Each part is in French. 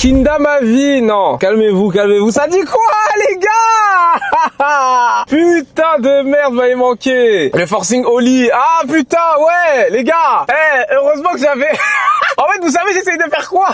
Kinda ma vie, non. Calmez-vous, calmez-vous. Ça dit quoi, les gars? Putain de merde, m'avait manqué. Le forcing Oli. Ah, putain, ouais, les gars. Heureusement que j'avais... En fait, vous savez, j'essaye de faire quoi?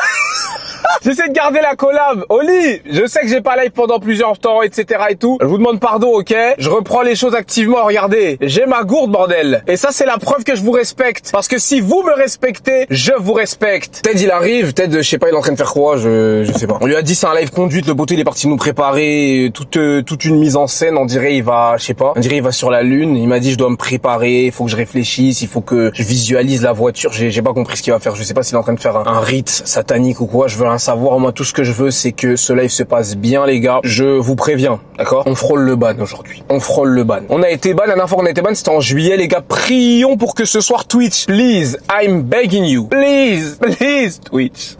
J'essaie de garder la collab. Oli, je sais que j'ai pas live pendant plusieurs temps, etc. et tout. Je vous demande pardon, ok? Je reprends les choses activement. Regardez, j'ai ma gourde, bordel. Et ça, c'est la preuve que je vous respecte. Parce que si vous me respectez, je vous respecte. Ted, il arrive. Ted, je sais pas, il est en train de faire quoi? Je sais pas. On lui a dit c'est un live conduite. Le poteau, il est parti nous préparer toute une mise en scène. On dirait il va, je sais pas. On dirait il va sur la lune. Il m'a dit je dois me préparer. Il faut que je réfléchisse. Il faut que je visualise la voiture. J'ai pas compris ce qu'il va faire. Je sais pas s'il est en train de faire un rite satanique ou quoi. Je veux rien savoir. Moi, tout ce que je veux, c'est que ce live se passe bien, les gars. Je vous préviens, d'accord? On frôle le ban aujourd'hui. On frôle le ban. On a été ban. La dernière fois qu'on a été ban, c'était en juillet, les gars. Prions pour que ce soir Twitch, please, I'm begging you, please, please, Twitch.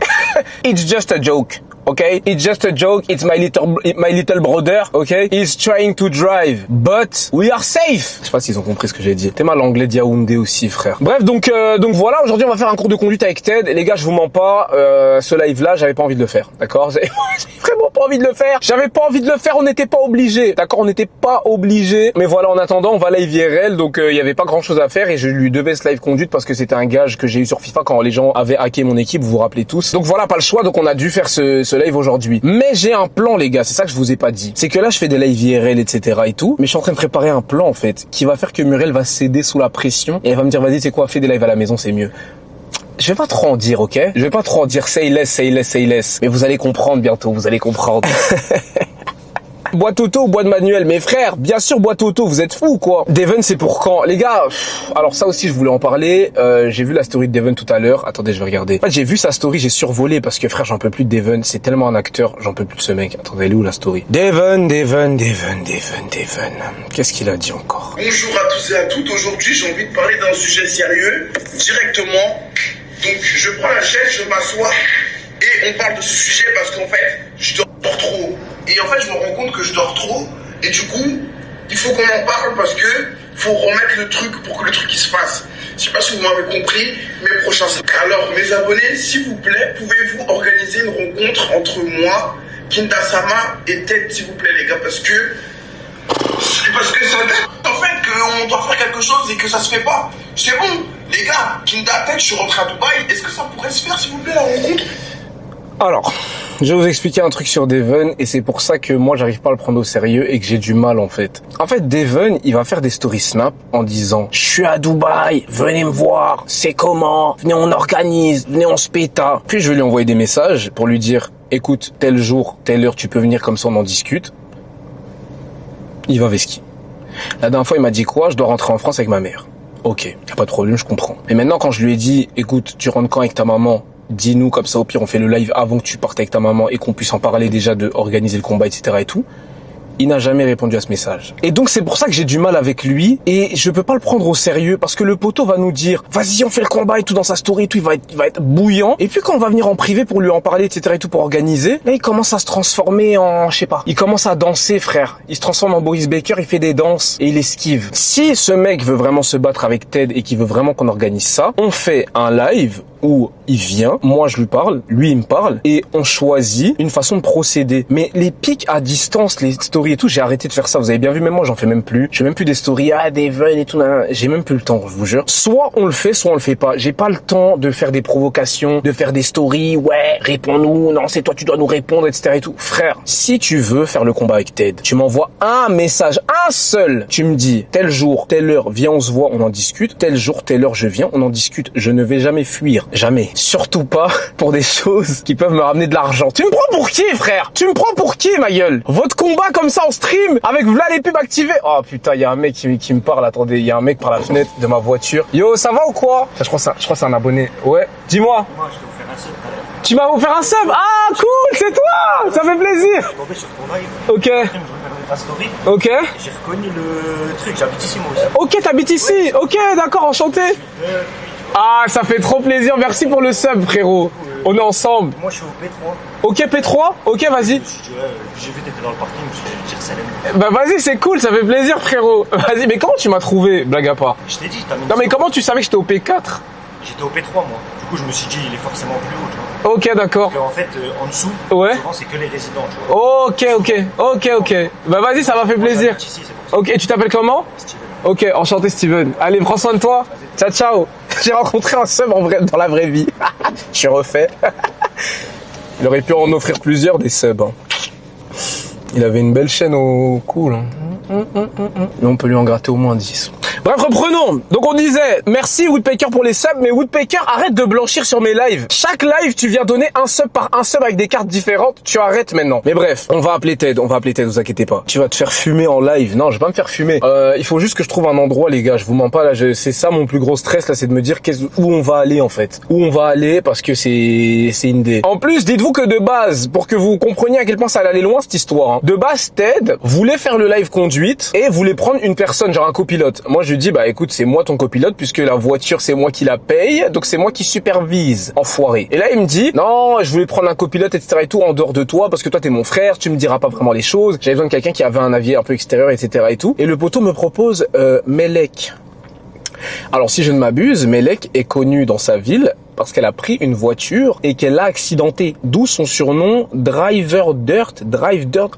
It's just a joke. Okay, it's just a joke. It's my little brother. Okay, he's trying to drive, but we are safe. Je sais pas s'ils ont compris ce que j'ai dit. T'es mal anglais d'Yaoundé aussi, frère. Bref, donc voilà. Aujourd'hui, on va faire un cours de conduite avec Ted. Et les gars, je vous mens pas. Ce live-là, j'avais pas envie de le faire. D'accord, j'avais vraiment pas envie de le faire. J'avais pas envie de le faire. On n'était pas obligé. D'accord, on n'était pas obligé. Mais voilà, en attendant, on va live IRL. Donc il y avait pas grand-chose à faire et je lui devais ce live conduite parce que c'était un gage que j'ai eu sur FIFA quand les gens avaient hacké mon équipe. Vous vous rappelez tous. Donc voilà, pas le choix. Donc on a dû faire ce live aujourd'hui. Mais j'ai un plan, les gars, c'est ça que je vous ai pas dit. C'est que là, je fais des live IRL, etc. et tout, mais je suis en train de préparer un plan, en fait, qui va faire que Muriel va céder sous la pression et elle va me dire, vas-y, c'est quoi, fais des lives à la maison, c'est mieux. Je vais pas trop en dire, ok? Je vais pas trop en dire, say less, say less, say less. Mais vous allez comprendre bientôt, vous allez comprendre. Boîte auto ou boîte manuelle? Mais frère, bien sûr boîte auto, vous êtes fous ou quoi? Devon, c'est pour quand? Les gars, alors ça aussi je voulais en parler. J'ai vu la story de Devon tout à l'heure. Attendez, je vais regarder. En fait, j'ai vu sa story, j'ai survolé parce que frère, j'en peux plus de Devon. C'est tellement un acteur, j'en peux plus de ce mec. Attendez, elle est où la story? Devon. Qu'est-ce qu'il a dit encore? Bonjour à tous et à toutes. Aujourd'hui, j'ai envie de parler d'un sujet sérieux, directement. Donc, je prends la chaise, je m'assois et on parle de ce sujet parce qu'en fait, je dors trop. Et en fait, je me rends compte que je dors trop. Et du coup, il faut qu'on en parle parce que faut remettre le truc pour que le truc il se passe. Je sais pas si vous m'avez compris, mes prochains... Alors, mes abonnés, s'il vous plaît, pouvez-vous organiser une rencontre entre moi, Kinda-sama et Ted, s'il vous plaît, les gars, parce que ça date, en fait, qu'on doit faire quelque chose et que ça se fait pas. C'est bon, les gars, Kinda, Ted, je suis rentré à Dubaï. Est-ce que ça pourrait se faire, s'il vous plaît, la rencontre? Alors, je vais vous expliquer un truc sur Devon et c'est pour ça que moi j'arrive pas à le prendre au sérieux et que j'ai du mal en fait. En fait, Devon, il va faire des stories snap en disant « Je suis à Dubaï, venez me voir, c'est comment, venez on organise, venez on se péta ». Puis je vais lui envoyer des messages pour lui dire « Écoute, tel jour, telle heure, tu peux venir comme ça on en discute ». Il va vesquiller. La dernière fois il m'a dit quoi? Je dois rentrer en France avec ma mère. Ok, y a pas de problème, je comprends. Mais maintenant quand je lui ai dit « Écoute, tu rentres quand avec ta maman ?» Dis-nous comme ça, au pire on fait le live avant que tu partes avec ta maman et qu'on puisse en parler déjà de organiser le combat, etc. et tout. Il n'a jamais répondu à ce message. Et donc c'est pour ça que j'ai du mal avec lui et je peux pas le prendre au sérieux parce que le poteau va nous dire vas-y on fait le combat et tout dans sa story et tout, il va être bouillant. Et puis quand on va venir en privé pour lui en parler, etc. et tout pour organiser, là il commence à se transformer en, je sais pas, il commence à danser frère. Il se transforme en Boris Baker, il fait des danses et il esquive. Si ce mec veut vraiment se battre avec Ted et qu'il veut vraiment qu'on organise ça, on fait un live où il vient, moi je lui parle, lui il me parle et on choisit une façon de procéder. Mais les pics à distance, les stories et tout, j'ai arrêté de faire ça. Vous avez bien vu, même moi j'en fais même plus. Je fais même plus des stories, des veuves et tout. J'ai même plus le temps, je vous jure. Soit on le fait, soit on le fait pas. J'ai pas le temps de faire des provocations, de faire des stories. Ouais, réponds-nous. Non, c'est toi, tu dois nous répondre, etc. et tout. Frère, si tu veux faire le combat avec Ted, tu m'envoies un message, un seul. Tu me dis tel jour, telle heure, viens, on se voit, on en discute. Tel jour, telle heure, je viens, on en discute. Je ne vais jamais fuir. Jamais. Surtout pas pour des choses qui peuvent me ramener de l'argent. Tu me prends pour qui, frère? Tu me prends pour qui, ma gueule? Votre combat comme ça en stream, avec v'là les pubs activées. Oh putain, il y a un mec qui me parle. Attendez, il y a un mec par la fenêtre de ma voiture. Yo, ça va ou quoi? Je crois que c'est un abonné. Ouais. Dis-moi. Moi, je vais vous faire un sub. Tu m'as offert un sub? Ah, cool, c'est toi! Ça fait plaisir. Je suis tombé sur ton live. Ok. Après, je regardais ta story. Ok. J'ai reconnu le truc. J'habite ici, moi aussi. Ok, t'habites ici. Oui. Ok, d'accord, enchanté. Ah, ça fait trop plaisir. Merci pour le sub, frérot. On est ensemble. Moi, je suis au P3. Ok, P3. Ok, vas-y. Je me suis dit, ouais, j'ai vu que t'étais dans le parking. Je me suis dit, Salam. Bah vas-y, c'est cool, ça fait plaisir, frérot. Vas-y, mais comment tu m'as trouvé, blague à part? Je t'ai dit, t'as mis. Non mais comment tu savais que j'étais au P4? J'étais au P3, moi. Du coup, je me suis dit, il est forcément plus haut, tu vois. Ok, d'accord. En fait, en dessous, Ouais. souvent, c'est que les résidents, tu vois. Ok. Bah vas-y, ça m'a fait plaisir. Ici, c'est pour ça. Ok, et tu t'appelles comment? Steven. Ok, enchanté Steven. Allez, prends soin de toi. Ciao, ciao. J'ai rencontré un sub en vrai, dans la vraie vie. Je suis refait. Il aurait pu en offrir plusieurs des subs. Hein. Il avait une belle chaîne au cou, là. Mais on peut lui en gratter au moins 10. Bref, reprenons. Donc on disait, merci Woodpecker pour les subs, mais Woodpecker, arrête de blanchir sur mes lives. Chaque live, tu viens donner un sub par un sub avec des cartes différentes. Tu arrêtes maintenant. Mais bref, on va appeler Ted, vous inquiétez pas. Tu vas te faire fumer en live. Non, je vais pas me faire fumer. Il faut juste que je trouve un endroit, les gars. Je vous mens pas, là. C'est ça mon plus gros stress, là, c'est de me dire où on va aller, en fait. Où on va aller, parce que c'est une idée. En plus, dites-vous que de base, pour que vous compreniez à quel point ça allait aller loin, cette histoire, hein. De base, Ted voulait faire le live conduite et voulait prendre une personne, genre un copilote. Moi, je lui dis, bah, écoute, c'est moi ton copilote, puisque la voiture, c'est moi qui la paye, donc c'est moi qui supervise. Enfoiré. Et là, il me dit, non, je voulais prendre un copilote, etc. et tout, en dehors de toi, parce que toi, t'es mon frère, tu me diras pas vraiment les choses. J'avais besoin de quelqu'un qui avait un avis un peu extérieur, etc. et tout. Et le poteau me propose, Melek. Alors, si je ne m'abuse, Melek est connue dans sa ville parce qu'elle a pris une voiture et qu'elle l'a accidentée. D'où son surnom Drive Dirt.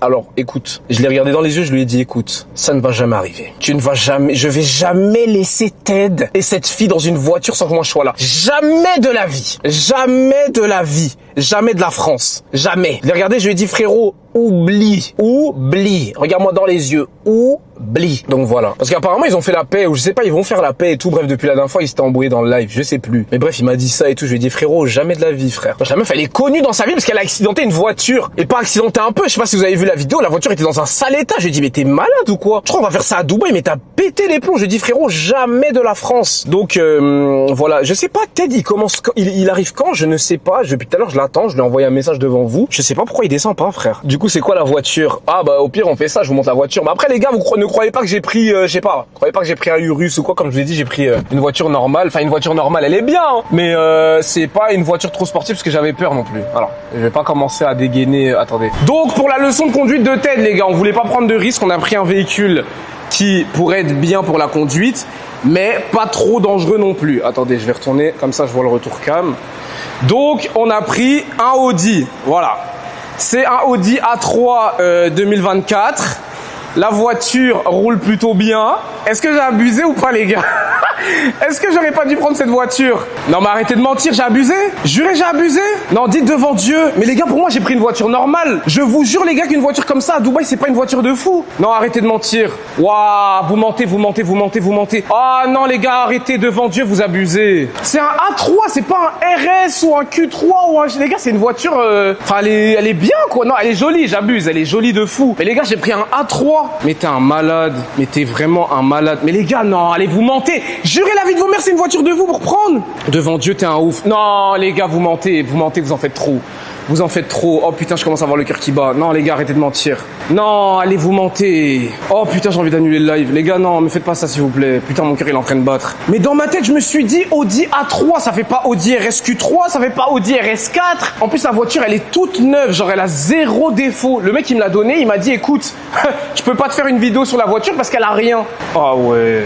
Alors, écoute, je l'ai regardé dans les yeux, je lui ai dit, écoute, ça ne va jamais arriver. Je vais jamais laisser Ted et cette fille dans une voiture sans que moi je sois là. Jamais de la vie. Jamais de la vie. Jamais de la France. Jamais. Je l'ai regardé, je lui ai dit, frérot, oublie. Regarde-moi dans les yeux. Oublie. Donc voilà. Parce qu'apparemment, ils ont fait la paix, ou je sais pas, ils vont faire la paix et tout. Bref, depuis la dernière fois, ils s'étaient embrouillés dans le live, je sais plus. Mais bref, il m'a dit ça et tout. Je lui ai dit, frérot, jamais de la vie, frère. La meuf, elle est connue dans sa vie parce qu'elle a accidenté une voiture. Et pas accidenté un peu. Je sais pas si vous avez vu la vidéo. La voiture était dans un sale état. Je lui ai dit, mais t'es malade ou quoi? Je crois qu'on va faire ça à Dubaï, mais t'as pété les plombs. Je lui ai dit, frérot, jamais de la France. Donc, voilà. Je sais pas, Ted, il arrive quand? Je ne sais pas. Depuis tout à l'heure, je l'attends. Je lui ai envoyé un message devant vous. Je sais pas pourquoi il descend pas, frère. Du coup, c'est quoi la voiture? Ah, bah, au pire, on fait ça. Je vous montre la voiture. Mais après, les gars, ne croyez pas que j'ai pris, je sais pas. Croyez pas que j'ai pris un Urus ou quoi. Comme je vous ai dit, j'ai pris une voiture normale. Enfin, une voiture normale, elle est bien. Hein. Mais, c'est pas une voiture trop sportive parce que j'avais peur non plus. Alors, je vais pas commencer à dégainer. Attendez. Donc, pour la leçon de conduite de Ted, les gars, on voulait pas prendre de risque. On a pris un véhicule qui pourrait être bien pour la conduite, mais pas trop dangereux non plus. Attendez, je vais retourner. Comme ça, je vois le retour cam. Donc, on a pris un Audi. Voilà. C'est un Audi A3 2024. La voiture roule plutôt bien. Est-ce que j'ai abusé ou pas, les gars? Est-ce que j'aurais pas dû prendre cette voiture? Non, mais arrêtez de mentir, j'ai abusé? Jurez, j'ai abusé? Non, dites devant Dieu. Mais les gars, pour moi, j'ai pris une voiture normale. Je vous jure, les gars, qu'une voiture comme ça à Dubaï, c'est pas une voiture de fou. Non, arrêtez de mentir. Waouh, vous mentez. Ah non, les gars, arrêtez devant Dieu, vous abusez. C'est un A3, c'est pas un RS ou un Q3 ou un... Les gars, c'est une voiture... Enfin, elle est bien, quoi. Non, elle est jolie, j'abuse, elle est jolie de fou. Mais les gars, j'ai pris un A3. Mais t'es un malade. Mais t'es vraiment un malade. Mais les gars, non, allez, vous mentez. Jurez la vie de vos mères, c'est une voiture de vous pour prendre. Devant Dieu, t'es un ouf. Non, les gars, vous mentez, vous en faites trop. Vous en faites trop. Oh putain, je commence à avoir le cœur qui bat. Non, les gars, arrêtez de mentir. Non, allez, vous mentez. Oh putain, j'ai envie d'annuler le live. Les gars, non, me faites pas ça, s'il vous plaît. Putain, mon cœur, il est en train de battre. Mais dans ma tête, je me suis dit, Audi A3, ça fait pas Audi RSQ3, ça fait pas Audi RS4. En plus, la voiture, elle est toute neuve. Genre, elle a zéro défaut. Le mec, il me l'a donné, il m'a dit, écoute, je peux pas te faire une vidéo sur la voiture parce qu'elle a rien. Ah ouais.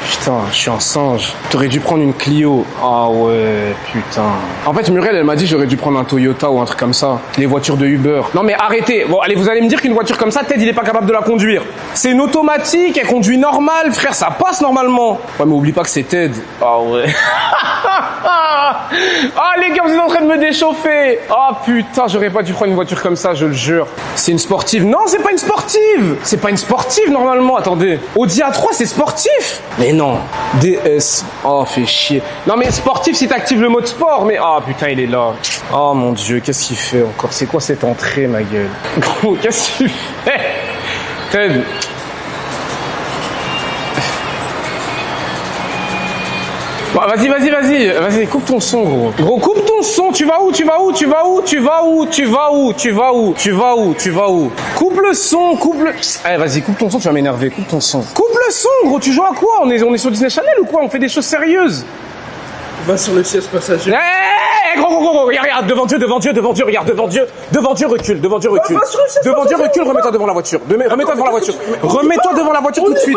Putain, je suis un singe. T'aurais dû prendre une Clio. Ah ouais, putain. En fait, Muriel, elle m'a dit j'aurais dû prendre un Toyota ou un truc comme ça. Les voitures de Uber. Non mais arrêtez. Bon, allez, vous allez me dire qu'une voiture comme ça, Ted, il est pas capable de la conduire. C'est une automatique, elle conduit normal, frère, ça passe normalement. Ouais, mais oublie pas que c'est Ted. Ah ouais. Ah les gars, vous êtes en train de me déchauffer. Ah putain, j'aurais pas dû prendre une voiture comme ça, je le jure. C'est une sportive. Non, c'est pas une sportive. C'est pas une sportive normalement. Attendez. Audi A3, c'est sportif. Mais non. DS. Oh, fait chier. Non mais sportif si t'actives le mode sport. Mais ah putain, il est là. Oh mon dieu, qu'est-ce qu'il fait encore? C'est quoi cette entrée, ma gueule? Gros, qu'est-ce qu'il fait? Ted. Bon, vas-y, coupe ton son, gros. Gros, coupe ton son, tu vas où? Coupe le son, Allez, vas-y, coupe ton son, tu vas m'énerver, coupe ton son. Coupe le son, gros, tu joues à quoi? On est sur Disney Channel ou quoi? On fait des choses sérieuses. Va sur le siège passager. Hey, gros, regarde, devant Dieu, regarde, devant Dieu, recule. Devant Dieu, recule, remets-toi devant la voiture. Remets-toi devant la voiture. Remets-toi devant la voiture tout de suite.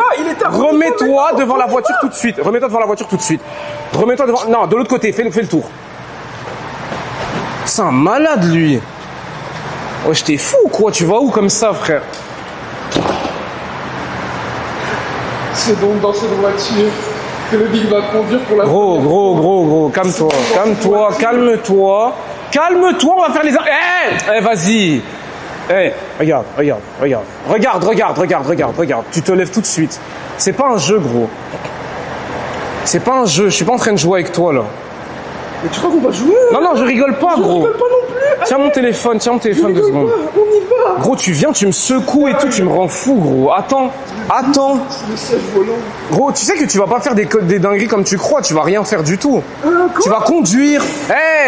Remets-toi devant la voiture tout de suite. Non, de l'autre côté, fais le tour. C'est un malade, lui. Ouais, j'étais fou ou quoi? Tu vas où comme ça, frère? C'est donc dans cette voiture que le Big va conduire pour la Gros, calme-toi, calme-toi. Calme-toi, on va faire les... vas-y. Regarde. Tu te lèves tout de suite. C'est pas un jeu, gros. C'est pas un jeu, je suis pas en train de jouer avec toi, là. Mais tu crois qu'on va jouer? Non, je rigole pas, gros. Je rigole pas non plus. Tiens mon téléphone 2 secondes. On y va. Gros, tu viens, tu me secoues et tout, tu me rends fou, gros. Attends. C'est le siège volant. Gros, tu sais que tu vas pas faire des dingueries comme tu crois, tu vas rien faire du tout. Tu vas conduire.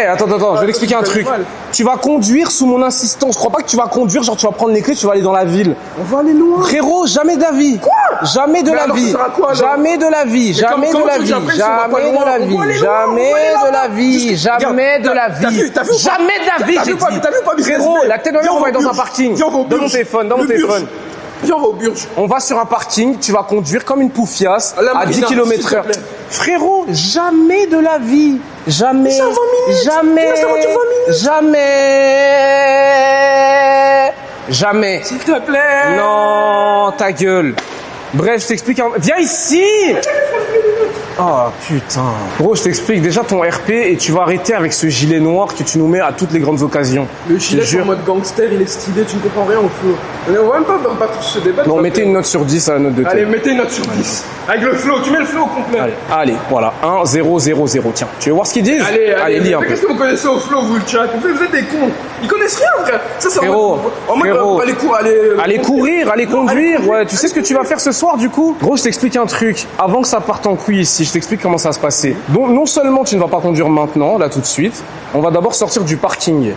Attends, je vais t'expliquer un truc. Tu vas conduire sous mon insistance. Je crois pas que tu vas conduire, genre tu vas prendre les clés, tu vas aller dans la ville. On va aller loin. Frérot, jamais de la vie. Quoi? Jamais de la vie. Jamais de la vie. Jamais de la vie. Jamais de la vie. Jamais de la vie. Jamais de la vie. J'ai dit. Frérot, la tête de on va aller dans un parking. Donne mon téléphone. Viens, on va au Burj. On va sur un parking, tu vas conduire comme une poufiasse à 10 km/h. Frérot, jamais de la vie. Jamais. C'est 20 minutes. Jamais. C'est 20 minutes. Jamais. S'il te plaît. Non, ta gueule. Bref, je t'explique. Viens ici. Oh putain. Gros, je t'explique déjà ton RP et tu vas arrêter avec ce gilet noir que tu nous mets à toutes les grandes occasions. Le gilet en mode gangster, il est stylé, tu ne comprends rien au flow. On va même pas battre ce débat. Non, mettez une note sur 10 à la note de thé. Allez, mettez une note sur 10. Avec le flow, tu mets le flow au complet. Allez, voilà. 1, 0, 0, 0. Tiens, tu veux voir ce qu'ils disent? Allez, lis un peu. Qu'est-ce que vous connaissez au flow, vous, le chat? Vous êtes des cons. Ils connaissent rien, frère. Ça, c'est frérot, allez courir, allez conduire. Ouais, tu sais ce que tu vas faire ce soir, du coup? Gros, je t'explique un truc. Avant que ça parte en couille ici, je t'explique comment ça va se passer. Donc, non seulement tu ne vas pas conduire maintenant, là, tout de suite, on va d'abord sortir du parking.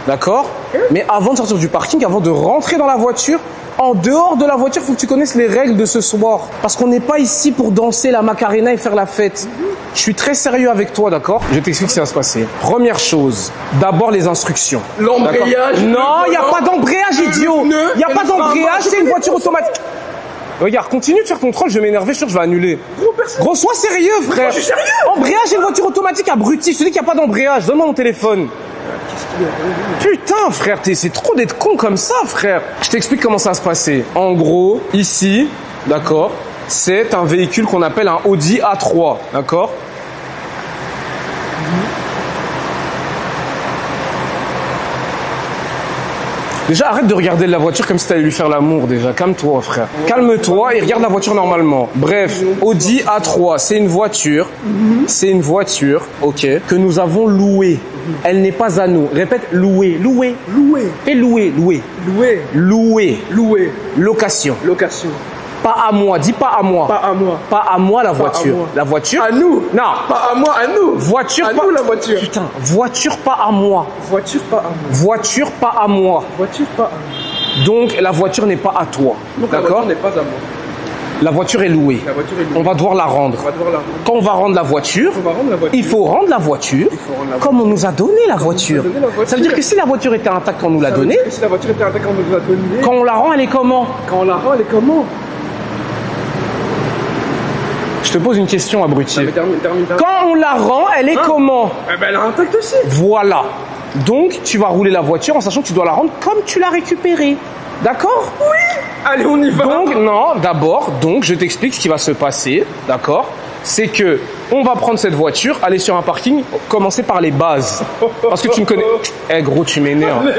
D'accord? Mais avant de sortir du parking, avant de rentrer dans la voiture, en dehors de la voiture, il faut que tu connaisses les règles de ce soir. Parce qu'on n'est pas ici pour danser la Macarena et faire la fête. Je suis très sérieux avec toi, d'accord? Je t'explique ce qui va se passer. Première chose, d'abord les instructions. L'embrayage. Non, il n'y a pas d'embrayage, idiot. Il n'y a pas d'embrayage, c'est une voiture automatique. Regarde, continue de faire ton troll, je vais m'énerver, je suis sûr que je vais annuler. Gros, sois sérieux, frère. Je suis sérieux. Embrayage et une voiture automatique, abruti. Je te dis qu'il n'y a pas d'embrayage. Donne-moi mon téléphone. Putain, frère, c'est trop d'être con comme ça, frère. Je t'explique comment ça va se passer. En gros, ici, d'accord, c'est un véhicule qu'on appelle un Audi A3, d'accord? Déjà, arrête de regarder la voiture comme si t'allais lui faire l'amour, déjà. Calme-toi, frère. Calme-toi et regarde la voiture normalement. Bref, Audi A3, c'est une voiture. C'est une voiture, ok, que nous avons louée. Elle n'est pas à nous. Répète, louée. Et louée. Location. Pas à moi, dis pas à moi. Pas à moi la voiture. La voiture. À nous. Non. Pas à moi, à nous. Voiture. À nous la voiture. Putain, voiture pas à moi. Voiture pas à moi. Voiture pas à moi. Voiture pas à moi. Donc la voiture n'est pas à toi. Donc la d'accord? voiture n'est pas à moi. La voiture est louée. La voiture est louée. On va devoir la rendre. Quand on va rendre la voiture, il faut rendre la voiture comme on nous a donné la voiture. Ça veut dire que si la voiture était intacte quand on nous l'a donnée, si la voiture était intacte quand on nous l'a donnée, quand on la rend, elle est comment? Je te pose une question, abruti. Termine. Quand on la rend, elle est comment? Eh ben, elle est intacte aussi. Voilà. Donc, tu vas rouler la voiture en sachant que tu dois la rendre comme tu l'as récupérée. D'accord? Oui. Allez, on y va. Donc, non, d'abord, je t'explique ce qui va se passer, d'accord? C'est que on va prendre cette voiture, aller sur un parking, commencer par les bases. Parce que tu me connais. Eh gros, tu m'énerves.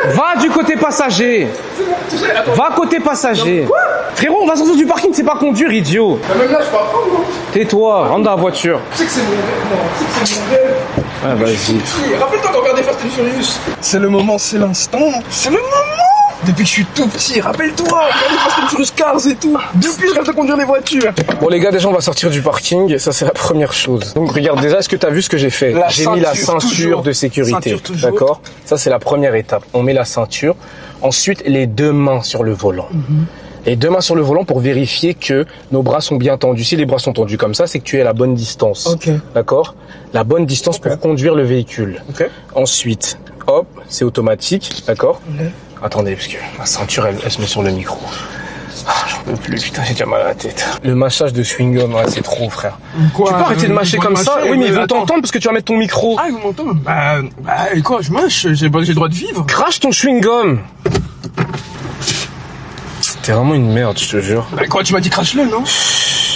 Va du côté passager. Va côté passager. Quoi? Frérot, on va sortir du parking, c'est pas conduire, idiot. Même là, je peux apprendre. Tais-toi, rentre dans la voiture. Tu sais que c'est mon rêve. C'est mon rêve. Ah, vas-y. Rappelle-toi quand on regardait Fast and Furious. C'est le moment, c'est l'instant. C'est le moment. Depuis que je suis tout petit, rappelle-toi, regardez Fast and Furious Cars et tout. Depuis, je rêve de conduire les voitures. Bon les gars, déjà on va sortir du parking, ça c'est la première chose. Donc regarde déjà, est-ce que t'as vu ce que j'ai fait? J'ai mis la ceinture de sécurité, d'accord? Ça c'est la première étape. On met la ceinture. Ensuite, les 2 mains sur le volant. Les 2 mains sur le volant pour vérifier que nos bras sont bien tendus. Si les bras sont tendus comme ça, c'est que tu es à la bonne distance. Ok. D'accord? La bonne distance pour conduire le véhicule. Ok. Ensuite, hop, c'est automatique, d'accord? Attendez, parce que ma ceinture, elle se met sur le micro. Ah, j'en peux plus, putain, j'ai déjà mal à la tête. Le mâchage de chewing-gum, ouais, c'est trop, frère. Quoi, tu peux arrêter de mâcher comme ça? Oui, mais ils vont t'entendre parce que tu vas mettre ton micro. Ah, ils vont m'entendre? Et quoi, je mâche, j'ai le droit de vivre. Crache ton chewing-gum. T'es vraiment une merde, je te jure. Bah quoi, tu m'as dit crache-le, non?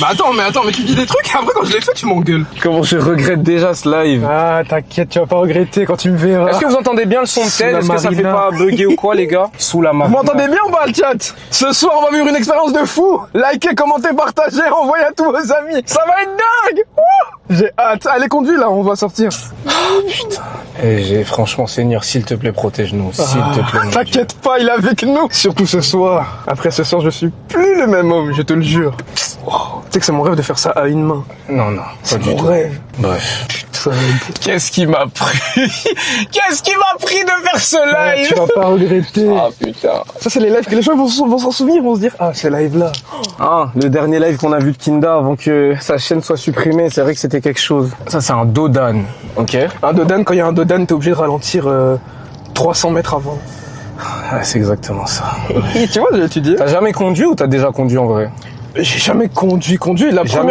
Bah attends, mais tu dis des trucs et après quand je l'ai fait, tu m'engueules. Comment je regrette déjà ce live. Ah, t'inquiète, tu vas pas regretter quand tu me verras. Est-ce que vous entendez bien le son de tête? Est-ce que ça fait pas bugger ou quoi, les gars? Sous la marina. Vous m'entendez bien ou pas, le chat? Ce soir, on va vivre une expérience de fou. Likez, commentez, partagez, envoyez à tous vos amis. Ça va être dingue. J'ai hâte. Allez, conduis là, on va sortir. Oh putain. Franchement, Seigneur, s'il te plaît, protège-nous. S'il te plaît. mon Dieu. T'inquiète pas, il est avec nous. Surtout ce soir. Après ce soir, je suis plus le même homme, je te le jure. Wow. Tu sais que c'est mon rêve de faire ça à une main. Non, C'est mon rêve. Bref. Putain. Qu'est-ce qui m'a pris? Qu'est-ce qui m'a pris de faire ce live? Tu vas pas regretter. Ah putain. Ça, c'est les lives que les gens vont s'en souvenir, vont se dire, ah, ce live-là. Ah, le dernier live qu'on a vu de Kinda avant que sa chaîne soit supprimée, c'est vrai que c'était quelque chose. Ça, c'est un dodan, ok? Un dodan, quand il y a un dodan, t'es obligé de ralentir 300 mètres avant. Ah, c'est exactement ça. Tu vois, j'ai étudié. T'as jamais conduit ou t'as déjà conduit en vrai? J'ai jamais conduit.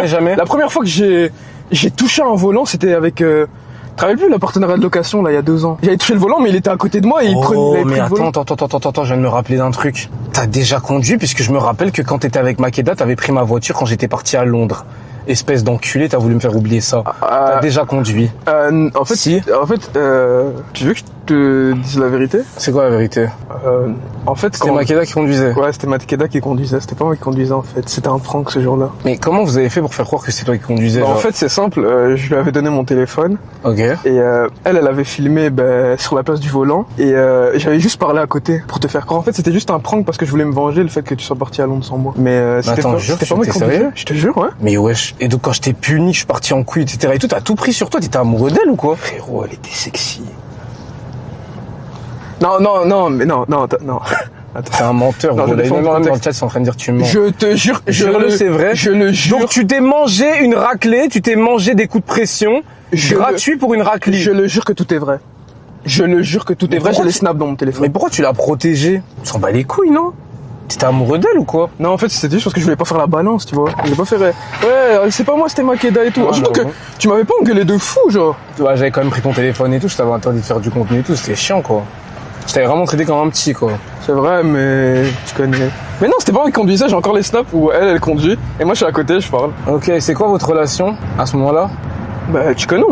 Jamais. La première fois que j'ai touché un volant, c'était avec... tu te rappelles plus le partenariat de location, là, il y a 2 ans? J'avais touché le volant, mais il était à côté de moi et il avait pris le volant. Attends, je viens de me rappeler d'un truc. T'as déjà conduit, puisque je me rappelle que quand t'étais avec Makeda, t'avais pris ma voiture quand j'étais parti à Londres. Espèce d'enculé, t'as voulu me faire oublier ça. T'as déjà conduit. En fait, Si. Tu veux que je te dise la vérité? C'est quoi la vérité? En fait, C'était Makeda qui conduisait. Ouais, c'était Makeda qui conduisait. C'était pas moi qui conduisais, en fait. C'était un prank ce jour-là. Mais comment vous avez fait pour faire croire que c'est toi qui conduisais? En fait, c'est simple. Je lui avais donné mon téléphone. Ok. Et elle avait filmé sur la place du volant. Et j'avais juste parlé à côté pour te faire croire. En fait, c'était juste un prank parce que je voulais me venger le fait que tu sois parti à Londres sans moi. Mais c'était pas moi qui conduisais. Je te jure, ouais. Mais wesh. Et donc quand je t'ai puni, je suis parti en couille, etc. et tout, t'as tout pris sur toi, t'étais amoureux d'elle ou quoi? Frérot, elle était sexy. Non. Attends. T'es un menteur, non, gros. je Même défends dans le le chat, c'est en train de dire tu mens. Je te jure, c'est vrai. Je le jure. Donc tu t'es mangé une raclée, tu t'es mangé des coups de pression, gratuit pour une raclée. Je le jure que tout est vrai. Je le jure que tout est vrai, j'ai les snaps dans mon téléphone. Mais pourquoi tu l'as protégée? Tu s'en bats les couilles, non? T'étais amoureux d'elle ou quoi? Non, en fait, c'était juste parce que je voulais pas faire la balance, tu vois. Je voulais pas faire... Ouais, c'est pas moi, c'était Makeda et tout. Surtout que tu m'avais pas engueulé de fou, genre. Ouais, j'avais quand même pris ton téléphone et tout, je t'avais interdit de faire du contenu et tout, c'était chiant, quoi. Je t'avais vraiment traité comme un petit, quoi. C'est vrai, mais tu connais. Mais non, c'était pas moi qui conduisais, j'ai encore les snaps où elle conduit, et moi je suis à côté, je parle. Ok, c'est quoi votre relation à ce moment-là? Bah, tu connais,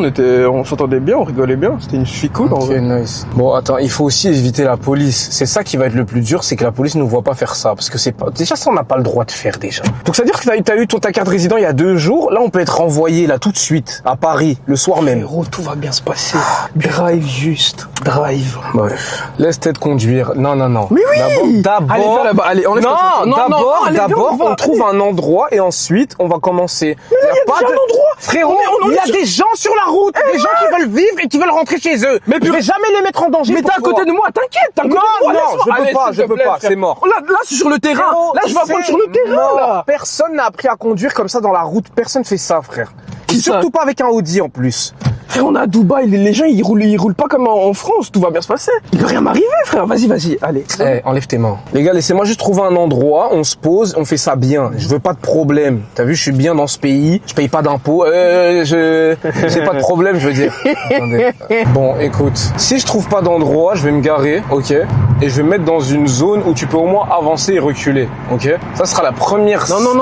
on s'entendait bien, on rigolait bien. C'était une fille cool, en Ok, vrai. nice. Bon, attends, il faut aussi éviter la police. C'est ça qui va être le plus dur, c'est que la police ne voit pas faire ça. Parce que c'est pas, déjà, ça, on n'a pas le droit de faire, déjà. Donc, ça veut dire que t'as eu ta carte résident il y a 2 jours. Là, on peut être renvoyé, là, tout de suite, à Paris, le soir même. Héros, tout va bien se passer. Drive juste. Drive. Bref. Laisse tête conduire. Non. Mais oui! D'abord. Allez, va là-bas, allez, on laisse D'abord, on trouve un endroit et ensuite, on va commencer. Mais il y a déjà un endroit! Frérot, il y a des gens sur la route, des gens qui veulent vivre et qui veulent rentrer chez eux. Mais je vais jamais les mettre en danger. Mais t'es à côté de moi, t'inquiète, t'es à côté de moi. Non, je peux pas, c'est mort. Là, c'est sur le terrain. Là, je vais apprendre sur le terrain, là. Personne n'a appris à conduire comme ça dans la route. Personne fait ça, frère. Qui ça? Surtout pas avec un Audi en plus. Frère, on est à Dubaï, les gens ils roulent pas comme en France, tout va bien se passer. Il peut rien m'arriver, frère, vas-y, allez. Enlève tes mains. Les gars, laissez-moi juste trouver un endroit, on se pose, on fait ça bien. Je veux pas de problème. T'as vu, je suis bien dans ce pays, je paye pas d'impôts, j'ai pas de problème, je veux dire. Attendez. Bon, écoute, si je trouve pas d'endroit, je vais me garer, ok, et je vais me mettre dans une zone où tu peux au moins avancer et reculer, ok. Ça sera la première step. Non,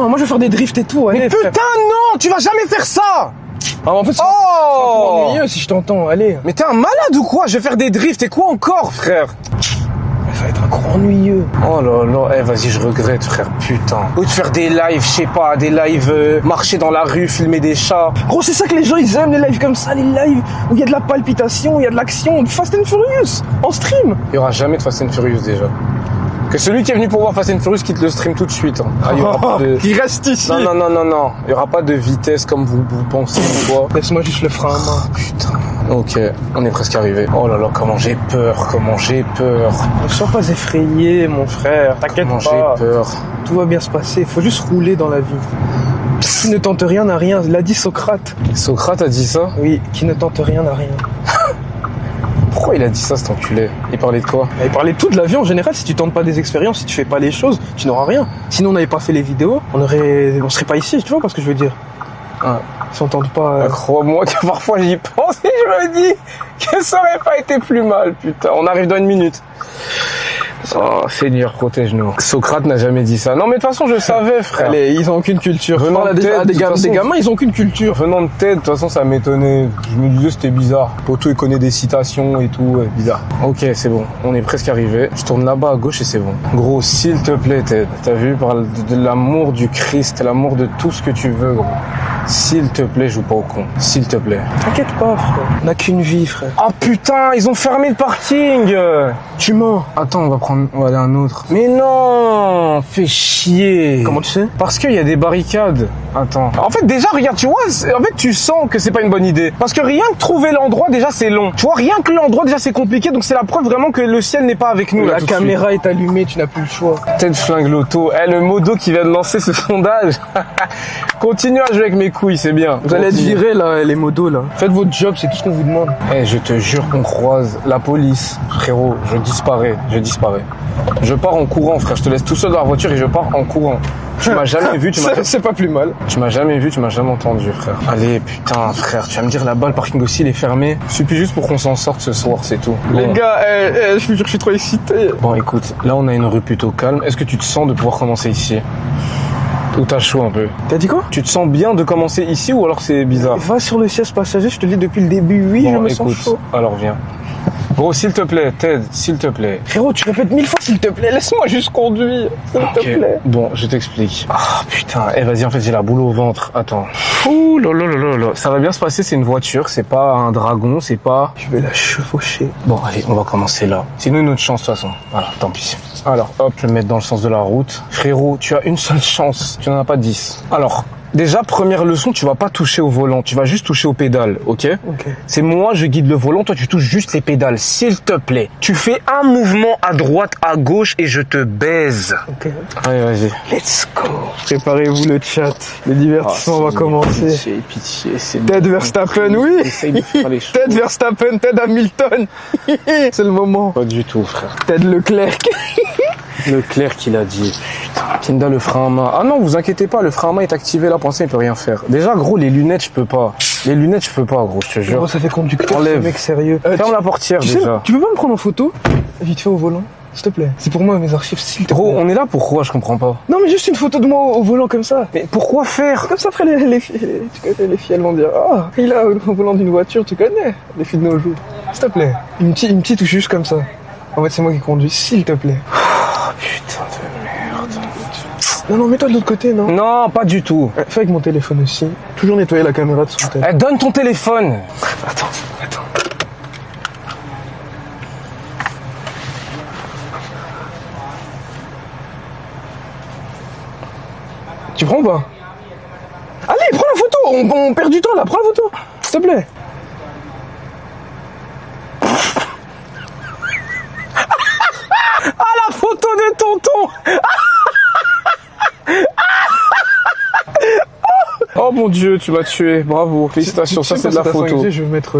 moi je vais faire des drifts et tout, allez. Mais putain, non, tu vas jamais faire ça. Ah, en fait, c'est ennuyeux si je t'entends, allez. Mais t'es un malade ou quoi? Je vais faire des drifts et quoi encore, frère? Ça va être encore ennuyeux. Oh là là, vas-y, je regrette, frère, putain. Ou de faire des lives, je sais pas, des lives, marcher dans la rue, filmer des chats. Gros, c'est ça que les gens, ils aiment, les lives comme ça, les lives où il y a de la palpitation, il y a de l'action, Fast and Furious, en stream. Il y aura jamais de Fast and Furious, déjà. Que celui qui est venu pour voir Fast and Furious quitte le stream tout de suite. Hein. Ah, il y aura pas de... Il reste ici. Non. Il y aura pas de vitesse comme vous pensez ou quoi. Laisse-moi juste le frein à main. Putain. Ok, on est presque arrivé. Oh là là, comment j'ai peur. Ne sois pas effrayé, mon frère. T'inquiète pas. J'ai peur. Tout va bien se passer. Il faut juste rouler dans la vie. Qui ne tente rien n'a rien. L'a dit Socrate. Socrate a dit ça? Oui, qui ne tente rien n'a rien. Pourquoi il a dit ça, cet enculé? Il parlait de quoi? Il parlait de tout, de la vie en général. Si tu tentes pas des expériences, si tu fais pas les choses, tu n'auras rien. Sinon, on n'avait pas fait les vidéos, on serait pas ici, tu vois pas ce que je veux dire? Ah. Si on tente pas... Crois-moi que parfois j'y pense et je me dis que ça aurait pas été plus mal, putain. On arrive dans une minute. Oh, Seigneur, protège-nous. Socrate n'a jamais dit ça. Non, mais de toute façon, je savais, frère. Allez, ils ont aucune culture. Venant de Ted, des gamins, ils ont aucune culture. Venant de Ted, de toute façon, ça m'étonnait. Je me disais, c'était bizarre. Poto, il connaît des citations et tout, bizarre. Ok, c'est bon. On est presque arrivé. Je tourne là-bas à gauche et c'est bon. Gros, s'il te plaît, Ted. T'as vu, parle de l'amour du Christ, l'amour de tout ce que tu veux, gros. S'il te plaît, joue pas au con. S'il te plaît. T'inquiète pas, frère. On n'a qu'une vie, frère. Oh putain, ils ont fermé le parking. Tu mens. Attends, on va aller à un autre. Mais non, fais chier. Comment tu sais? Parce qu'il y a des barricades. Attends. En fait, déjà, regarde, tu vois, en fait, tu sens que c'est pas une bonne idée. Parce que rien que trouver l'endroit, déjà, c'est long. Tu vois, rien que l'endroit, déjà, c'est compliqué. Donc, c'est la preuve vraiment que le ciel n'est pas avec nous. La caméra est allumée, tu n'as plus le choix. Ted flingue l'auto. Le modo qui vient de lancer ce sondage. Continue à jouer avec mes couilles, c'est bien. Vous allez être virés, là, les modos, là. Faites votre job, c'est tout ce qu'on vous demande. Je te jure qu'on croise la police. Frérot, je disparais. Je pars en courant, frère. Je te laisse tout seul dans la voiture et je pars en courant. Tu m'as jamais vu, c'est pas plus mal. Tu m'as jamais vu, tu m'as jamais entendu, frère. Allez, putain, frère, tu vas me dire là-bas, le parking aussi, il est fermé. Il suffit juste pour qu'on s'en sorte ce soir, c'est tout. Bon. Les gars, je vous jure, je suis trop excité. Bon, écoute, là, on a une rue plutôt calme. Est-ce que tu te sens de pouvoir commencer ici? Ou t'as chaud un peu? T'as dit quoi? Tu te sens bien de commencer ici ou alors c'est bizarre? Va sur le siège passager, je te le dis depuis le début, oui, bon, je me sens chaud. Alors viens. Gros, s'il te plaît, Ted, s'il te plaît. Frérot, tu répètes 1000 fois s'il te plaît, laisse-moi juste conduire, s'il te plaît. Bon, je t'explique. Ah putain, vas-y, en fait j'ai la boule au ventre, attends. Ouh là là là là. Ça va bien se passer, c'est une voiture, c'est pas un dragon, c'est pas... Je vais la chevaucher. Bon, allez, on va commencer là. C'est nous notre chance de toute façon. Voilà, tant pis. Alors, hop, je vais me mettre dans le sens de la route. Frérot, tu as une seule chance, tu n'en as pas 10. Alors... Déjà, première leçon, tu vas pas toucher au volant, tu vas juste toucher aux pédales, ok? C'est moi, je guide le volant, toi tu touches juste les pédales, s'il te plaît. Tu fais un mouvement à droite, à gauche et je te baise. Ok. Allez, vas-y. Let's go. Préparez-vous le chat, le divertissement va commencer. Pitié, c'est... Ted Verstappen, oui. Ted Verstappen, Ted Hamilton. C'est le moment. Pas du tout, frère. Ted Leclerc. Leclerc qui l'a dit. Putain, Kinda, le frein à main. Ah non, vous inquiétez pas, le frein à main est activé là, pensez, il peut rien faire. Déjà, gros, les lunettes, je peux pas. Gros, je te jure. Gros, ça fait conducteur, enlève. Ce mec sérieux. Ferme la portière déjà. Tu peux pas me prendre en photo, vite fait au volant, s'il te plaît. C'est pour moi mes archives, s'il te plaît. Gros, on est là pourquoi, je comprends pas. Non, mais juste une photo de moi au volant comme ça. Mais pourquoi faire? Comme ça, après les filles, tu connais, les filles, elles vont dire, ah, il a au volant d'une voiture, tu connais, les filles de nos jours. S'il te plaît. Une petite touche juste comme ça. En fait, c'est moi qui conduis, s'il te plaît. Oh, putain de merde. Non, mets-toi de l'autre côté, non? Non, pas du tout. Fais avec mon téléphone aussi. Toujours nettoyer la caméra de son téléphone. Donne ton téléphone. Attends. Tu prends ou pas? Allez, prends la photo, on perd du temps là, prends la photo, s'il te plaît. Ah, la photo de tonton. Oh mon Dieu, tu m'as tué, bravo, félicitations, ça c'est de la photo. Je vais mettre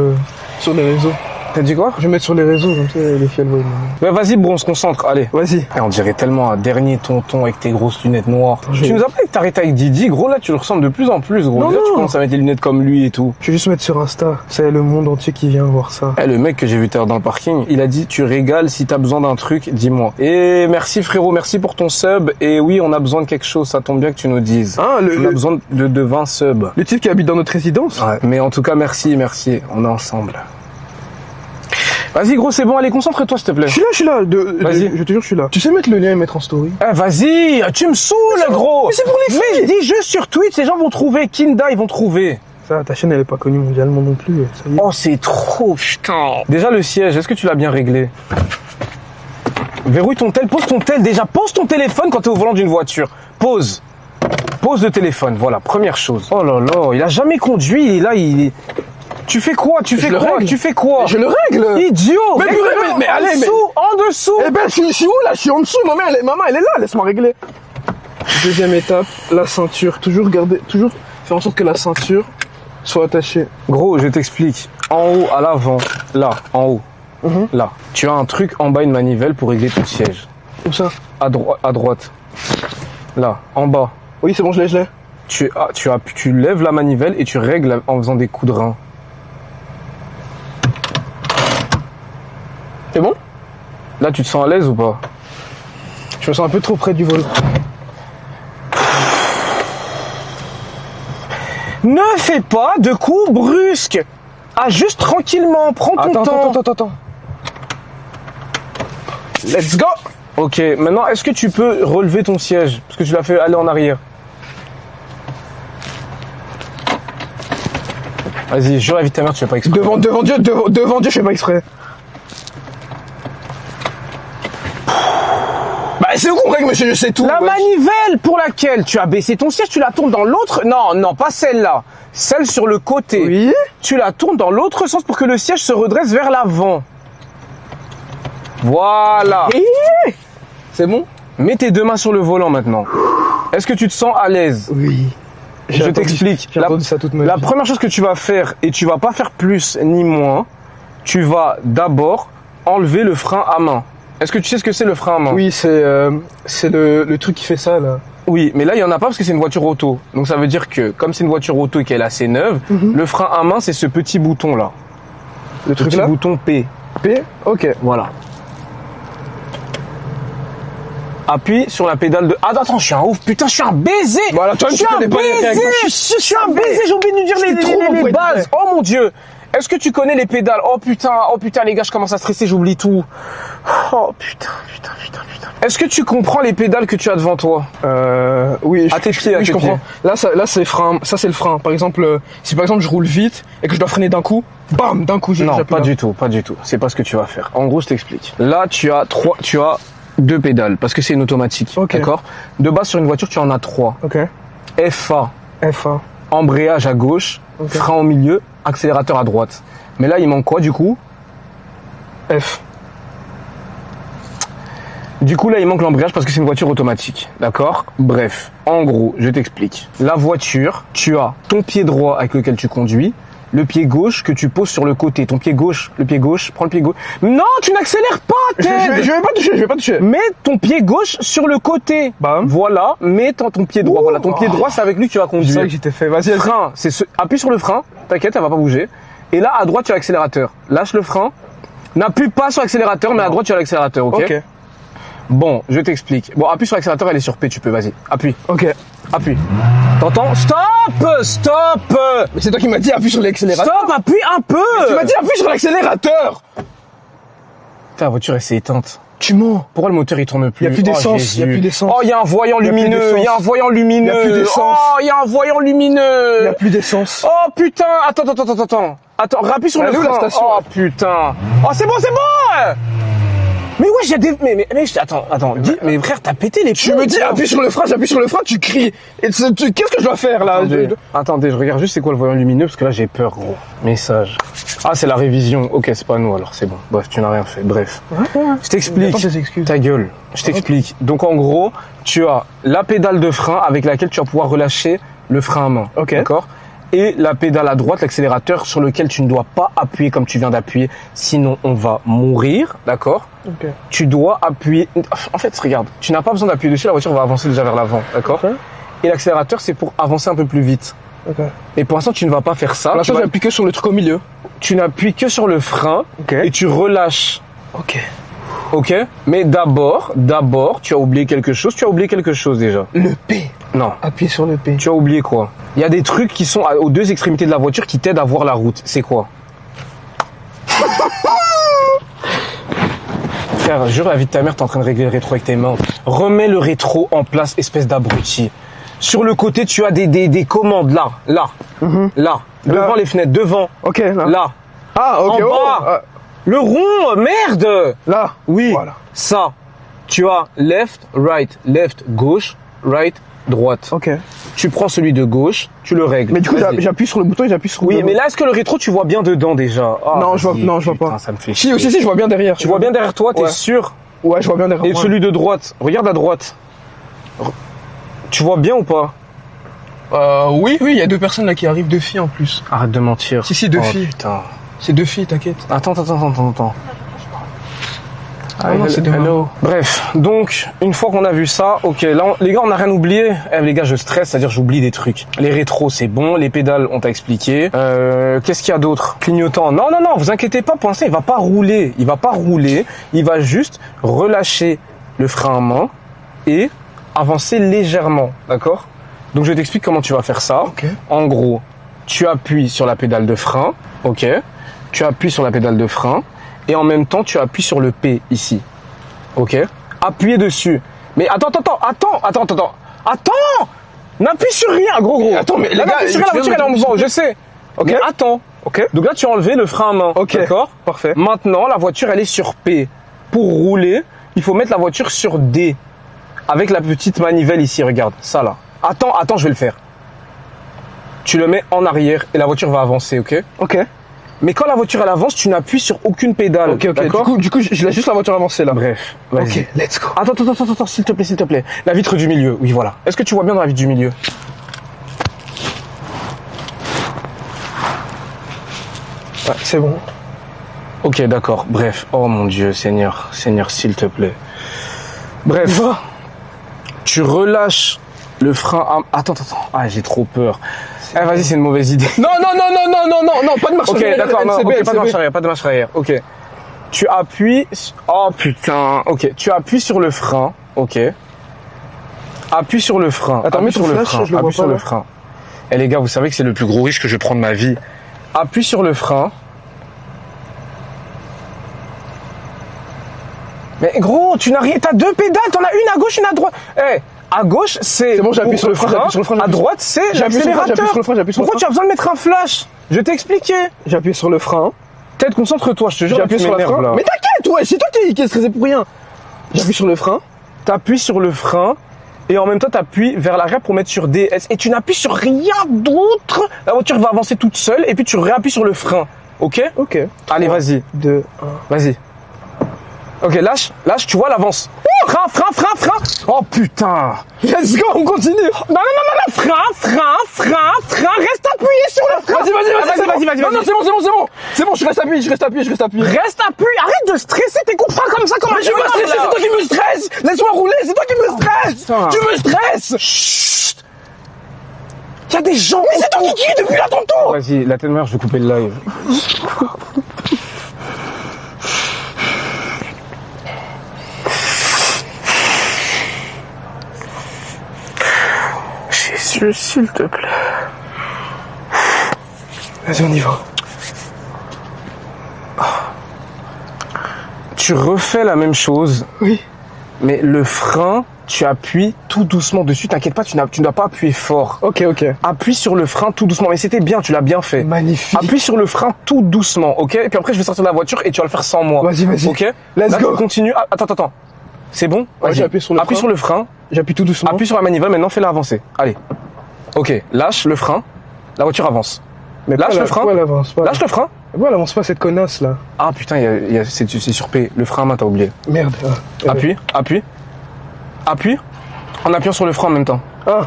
sur les réseaux. T'as dit quoi? Je vais mettre sur les réseaux, comme ça les filles elles voient. Mais vas-y bro, on se concentre, allez. Vas-y. On dirait tellement un dernier tonton avec tes grosses lunettes noires. Tu nous as pas dit que t'arrêtais avec Didi, gros là tu le ressembles de plus en plus gros. Non, déjà tu commences à mettre des lunettes comme lui et tout. Je vais juste mettre sur Insta, c'est le monde entier qui vient voir ça. Le mec que j'ai vu tout à l'heure dans le parking, il a dit tu régales, si t'as besoin d'un truc, dis-moi. Et merci frérot, merci pour ton sub. Et oui, on a besoin de quelque chose, ça tombe bien que tu nous dises. Ah, on a besoin de 20 subs. Le type qui habite dans notre résidence? Ouais, mais en tout cas merci, on est ensemble. Vas-y gros, c'est bon, allez, concentre-toi s'il te plaît. Je suis là. Vas-y. Je te jure, je suis là. Tu sais mettre le lien et mettre en story? Vas-y, tu me saoules gros. Mais c'est pour les filles. Mais dis juste sur Twitch, les gens vont trouver, Kinda, ils vont trouver. Ça, ta chaîne elle est pas connue mondialement non plus. Ça y est. Oh, c'est trop, putain. Déjà le siège, est-ce que tu l'as bien réglé? Verrouille ton tel, pose ton tel déjà, pose ton téléphone quand t'es au volant d'une voiture. Pose le téléphone, voilà, première chose. Oh là là, il a jamais conduit, et là il... Tu fais quoi? Tu fais quoi? Je le règle. Idiot. Mais allez, en dessous. Eh ben, je suis où là? Je suis en dessous. Maman, elle est là. Laisse-moi régler. Deuxième étape, la ceinture. Toujours faire en sorte que la ceinture soit attachée. Gros, je t'explique. En haut, à l'avant, là, en haut. Là. Tu as un truc en bas, une manivelle pour régler ton siège. Où ça? À droite. Là, en bas. Oui, c'est bon, je l'ai. Tu lèves la manivelle et tu règles en faisant des coups de rein. C'est bon? Là, tu te sens à l'aise ou pas? Je me sens un peu trop près du volant. Ne fais pas de coups brusques. Ah, juste tranquillement, prends ton temps. Attends. Let's go. Ok, maintenant, est-ce que tu peux relever ton siège? Parce que tu l'as fait aller en arrière. Vas-y, jure la vie de ta mère, tu fais pas exprès. Devant Dieu, je fais pas exprès. Bah, c'est où qu'on règle, monsieur, je sais tout. La manivelle pour laquelle tu as baissé ton siège, tu la tournes dans l'autre. Non, pas celle-là. Celle sur le côté. Oui. Tu la tournes dans l'autre sens pour que le siège se redresse vers l'avant. Voilà. C'est bon? Mets tes deux mains sur le volant maintenant. Est-ce que tu te sens à l'aise? Oui. Je t'explique. J'ai entendu ça toute ma vie. La première chose que tu vas faire, et tu vas pas faire plus ni moins, tu vas d'abord enlever le frein à main. Est-ce que tu sais ce que c'est le frein à main? Oui, c'est le truc qui fait ça, là. Oui, mais là, il n'y en a pas parce que c'est une voiture auto. Donc ça veut dire que, comme c'est une voiture auto et qu'elle est assez neuve, le frein à main, c'est ce petit bouton-là. Le truc petit là? bouton P. P? Ok. Voilà. Appuie sur la pédale de... Ah, attends, je suis un ouf. Putain, je suis un baiser. Voilà, toi, je suis un baiser. Je suis un baiser. J'ai oublié de nous dire les bases. Oh mon Dieu. Est-ce que tu connais les pédales? Oh putain, les gars, je commence à stresser, j'oublie tout. Oh putain. Est-ce que tu comprends les pédales que tu as devant toi? Oui. À tes pieds, je comprends. Là, c'est frein. Ça, c'est le frein. Par exemple, si par exemple je roule vite et que je dois freiner d'un coup, bam, d'un coup, j'ai Non, déjà pas du tout. C'est pas ce que tu vas faire. En gros, je t'explique. Là, tu as deux pédales parce que c'est une automatique. Okay. D'accord? De base, sur une voiture, tu en as 3. Ok. FA. F1. Embrayage à gauche, Okay. frein au milieu, accélérateur à droite. Mais là, il manque quoi du coup? F. Du coup, là, il manque l'embrayage parce que c'est une voiture automatique. D'accord? Bref, en gros, je t'explique. La voiture, tu as ton pied droit avec lequel tu conduis, le pied gauche que tu poses sur le côté. Ton pied gauche, prends le pied gauche. Non, tu n'accélères pas, Ted. Je vais pas toucher. Mets ton pied gauche sur le côté. Bam. Voilà, mets ton pied droit. Voilà, ton pied droit, c'est avec lui que tu vas C'est conduire. ça que j'étais fait. Vas-y. Frein, appuie sur le frein. T'inquiète, elle va pas bouger. Et là, à droite, tu as l'accélérateur. Lâche le frein. N'appuie pas sur l'accélérateur, mais à droite, tu as l'accélérateur, ok? Bon, je t'explique. Bon, appuie sur l'accélérateur, elle est sur P, tu peux, vas-y. Appuie. Ok. Appuie. T'entends? Stop! Mais c'est toi qui m'as dit appuie sur l'accélérateur. Stop, appuie un peu! Tu m'as dit appuie sur l'accélérateur. Ta voiture, elle s'est éteinte. Tu mens. Pourquoi le moteur, il tourne plus? Il y a plus d'essence. Oh, il y a un voyant lumineux. Il y a un voyant lumineux. Il y a plus d'essence. Oh, il y a un voyant lumineux. Il y a plus d'essence. Oh, putain. Attends. Attends, rappuie sur le frein. La station. Oh, putain. Oh, c'est bon! Mais ouais, il y a des... Mais attends, dis... Mais frère, t'as pété les Tu me dis appuie sur le frein, j'appuie sur le frein, tu cries. Qu'est-ce que je dois faire là? Attendez, je regarde juste c'est quoi le voyant lumineux parce que là j'ai peur, gros. Message. Ah, c'est la révision. Ok, c'est pas nous alors, c'est bon. Bref, tu n'as rien fait. Bref. Je t'explique. Attends, tes excuses. Ta gueule. Je t'explique. Donc en gros, tu as la pédale de frein avec laquelle tu vas pouvoir relâcher le frein à main. Ok. D'accord? Et la pédale à droite, l'accélérateur sur lequel tu ne dois pas appuyer comme tu viens d'appuyer, sinon on va mourir, d'accord? Ok. Tu dois appuyer... En fait, regarde, tu n'as pas besoin d'appuyer dessus, la voiture va avancer déjà vers l'avant, d'accord? Ok. Et l'accélérateur, c'est pour avancer un peu plus vite. Ok. Et pour l'instant, tu ne vas pas faire ça. Pour l'instant, j'appuie que sur le truc au milieu. Tu n'appuies que sur le frein et tu relâches. Ok. Ok? Mais d'abord, tu as oublié quelque chose. Tu as oublié quelque chose déjà. Le P. Non. Appuie sur le P. Tu as oublié quoi? Il y a des trucs qui sont aux deux extrémités de la voiture qui t'aident à voir la route. C'est quoi? Frère, jure la vie de ta mère, t'es en train de régler le rétro avec tes mains. Remets le rétro en place, espèce d'abruti. Sur le côté, tu as des commandes là. Là. Devant les fenêtres, devant. Ok, là. Là. Ah, ok. En bas. Le rond, merde. Là. Oui. Voilà. Ça. Tu as left, gauche, right, droite. Ok. Tu prends celui de gauche, tu le règles. Mais du coup, Vas-y. j'appuie sur le bouton et j'appuie sur le Oui, bouton. mais là, est-ce que le rétro, tu vois bien dedans déjà? Ah, non, je vois putain, pas. Ça me fait Si, chier. si, je vois bien derrière. Tu vois bien derrière toi, t'es Ouais. sûr? Ouais, je vois bien derrière Et moi. celui de droite, regarde à droite. Tu vois bien ou pas? Oui, il y a deux personnes là qui arrivent, deux filles en plus. Arrête de mentir. Si, deux filles. Putain. C'est deux filles, t'inquiète. Attends. non, c'est hello. Bref, donc, une fois qu'on a vu ça, ok, là, les gars, on n'a rien oublié. Les gars, je stresse, c'est-à-dire j'oublie des trucs. Les rétros, c'est bon. Les pédales, on t'a expliqué. Qu'est-ce qu'il y a d'autre? Clignotant. Non, vous inquiétez pas, pour l'instant, il va pas rouler. Il va juste relâcher le frein à main et avancer légèrement, d'accord? Donc, je t'explique comment tu vas faire ça. Ok. En gros, tu appuies sur la pédale de frein, ok? Tu appuies sur la pédale de frein. Et en même temps, tu appuies sur le P ici. Ok? Appuyez dessus. Mais attends. N'appuie sur rien, gros. Attends, mais là, n'appuie sur rien, la voiture, elle est en mouvement, je sais. Ok? Mais attends. Ok. Donc là, tu as enlevé le frein à main. Ok. D'accord? Parfait. Maintenant, la voiture, elle est sur P. Pour rouler, il faut mettre la voiture sur D. Avec la petite manivelle ici, regarde. Ça, là. Attends, je vais le faire. Tu le mets en arrière et la voiture va avancer, ok? Ok. Mais quand la voiture elle avance, tu n'appuies sur aucune pédale. Ok. D'accord? Du coup, je laisse juste la voiture avancer là. Bref. Vas-y. Ok, let's go. Attends, s'il te plaît. La vitre du milieu. Oui, voilà. Est-ce que tu vois bien dans la vitre du milieu? Ouais, c'est bon. Ok, d'accord. Bref. Oh mon Dieu, Seigneur, s'il te plaît. Bref. Tu relâches le frein à... Attends. Ah, j'ai trop peur. Vas-y, c'est une mauvaise idée. Non, pas de marche arrière. Ok, d'accord, pas de marche arrière. Ok. Tu appuies... Oh putain. Ok, tu appuies sur le frein. Ok. Appuie sur le frein. Attends, mets sur le frein. Appuie sur le frein. Eh les gars, vous savez que c'est le plus gros risque que je prends de ma vie. Appuie sur le frein. Mais gros, tu n'as rien... T'as deux pédales, t'en as une à gauche, une à droite. À gauche, c'est bon, j'appuie sur le frein. À droite, c'est l'accélérateur. Pourquoi tu as besoin de mettre un flash? Je t'ai expliqué. J'appuie sur le frein. Peut-être concentre-toi, je te jure. J'appuie sur le frein. Là. Mais t'inquiète, ouais, c'est toi qui est stressé pour rien. J'appuie sur le frein. T'appuies sur le frein et en même temps t'appuies vers l'arrière pour mettre sur DS. Et tu n'appuies sur rien d'autre. La voiture va avancer toute seule et puis tu réappuies sur le frein. Ok? Ok. Allez, vas-y. 2, 1. Vas-y. Ok, lâche, tu vois l'avance. Frein. Oh putain. Let's go, on continue. Non. Frein. Reste appuyé sur le frein. Vas-y. Non, c'est bon. C'est bon, je reste appuyé. Reste appuyé. Arrête de stresser tes coups de frein comme ça, comme un je me stresse, c'est toi qui me stresse. Laisse-moi rouler, c'est toi qui me stresse. Tu me stresses. Chut. Il y a des gens. Mais c'est toi qui crie depuis là tantôt. Vas-y, la tête de mère, je vais couper le live. Jésus, s'il te plaît. Vas-y, on y va. Tu refais la même chose. Oui. Mais le frein, tu appuies tout doucement dessus. T'inquiète pas, tu ne dois pas appuyer fort. Ok. Appuie sur le frein tout doucement. Mais c'était bien, tu l'as bien fait. Magnifique. Appuie sur le frein tout doucement, ok? Et puis après, je vais sortir de la voiture et tu vas le faire sans moi. Vas-y. Ok? Let's go. Continue. Attends. C'est bon? Ouais, j'ai appuyé sur le frein. Appuie sur le frein. J'appuie tout doucement. Appuie sur la manivelle, maintenant fais-la avancer. Allez. Ok, lâche le frein. La voiture avance. Mais lâche le frein. Elle avance pas. Lâche le frein. Pourquoi elle avance pas cette connasse là? Ah putain, c'est sur P. Le frein à main, t'as oublié. Merde. Appuie. En appuyant sur le frein en même temps. Ah.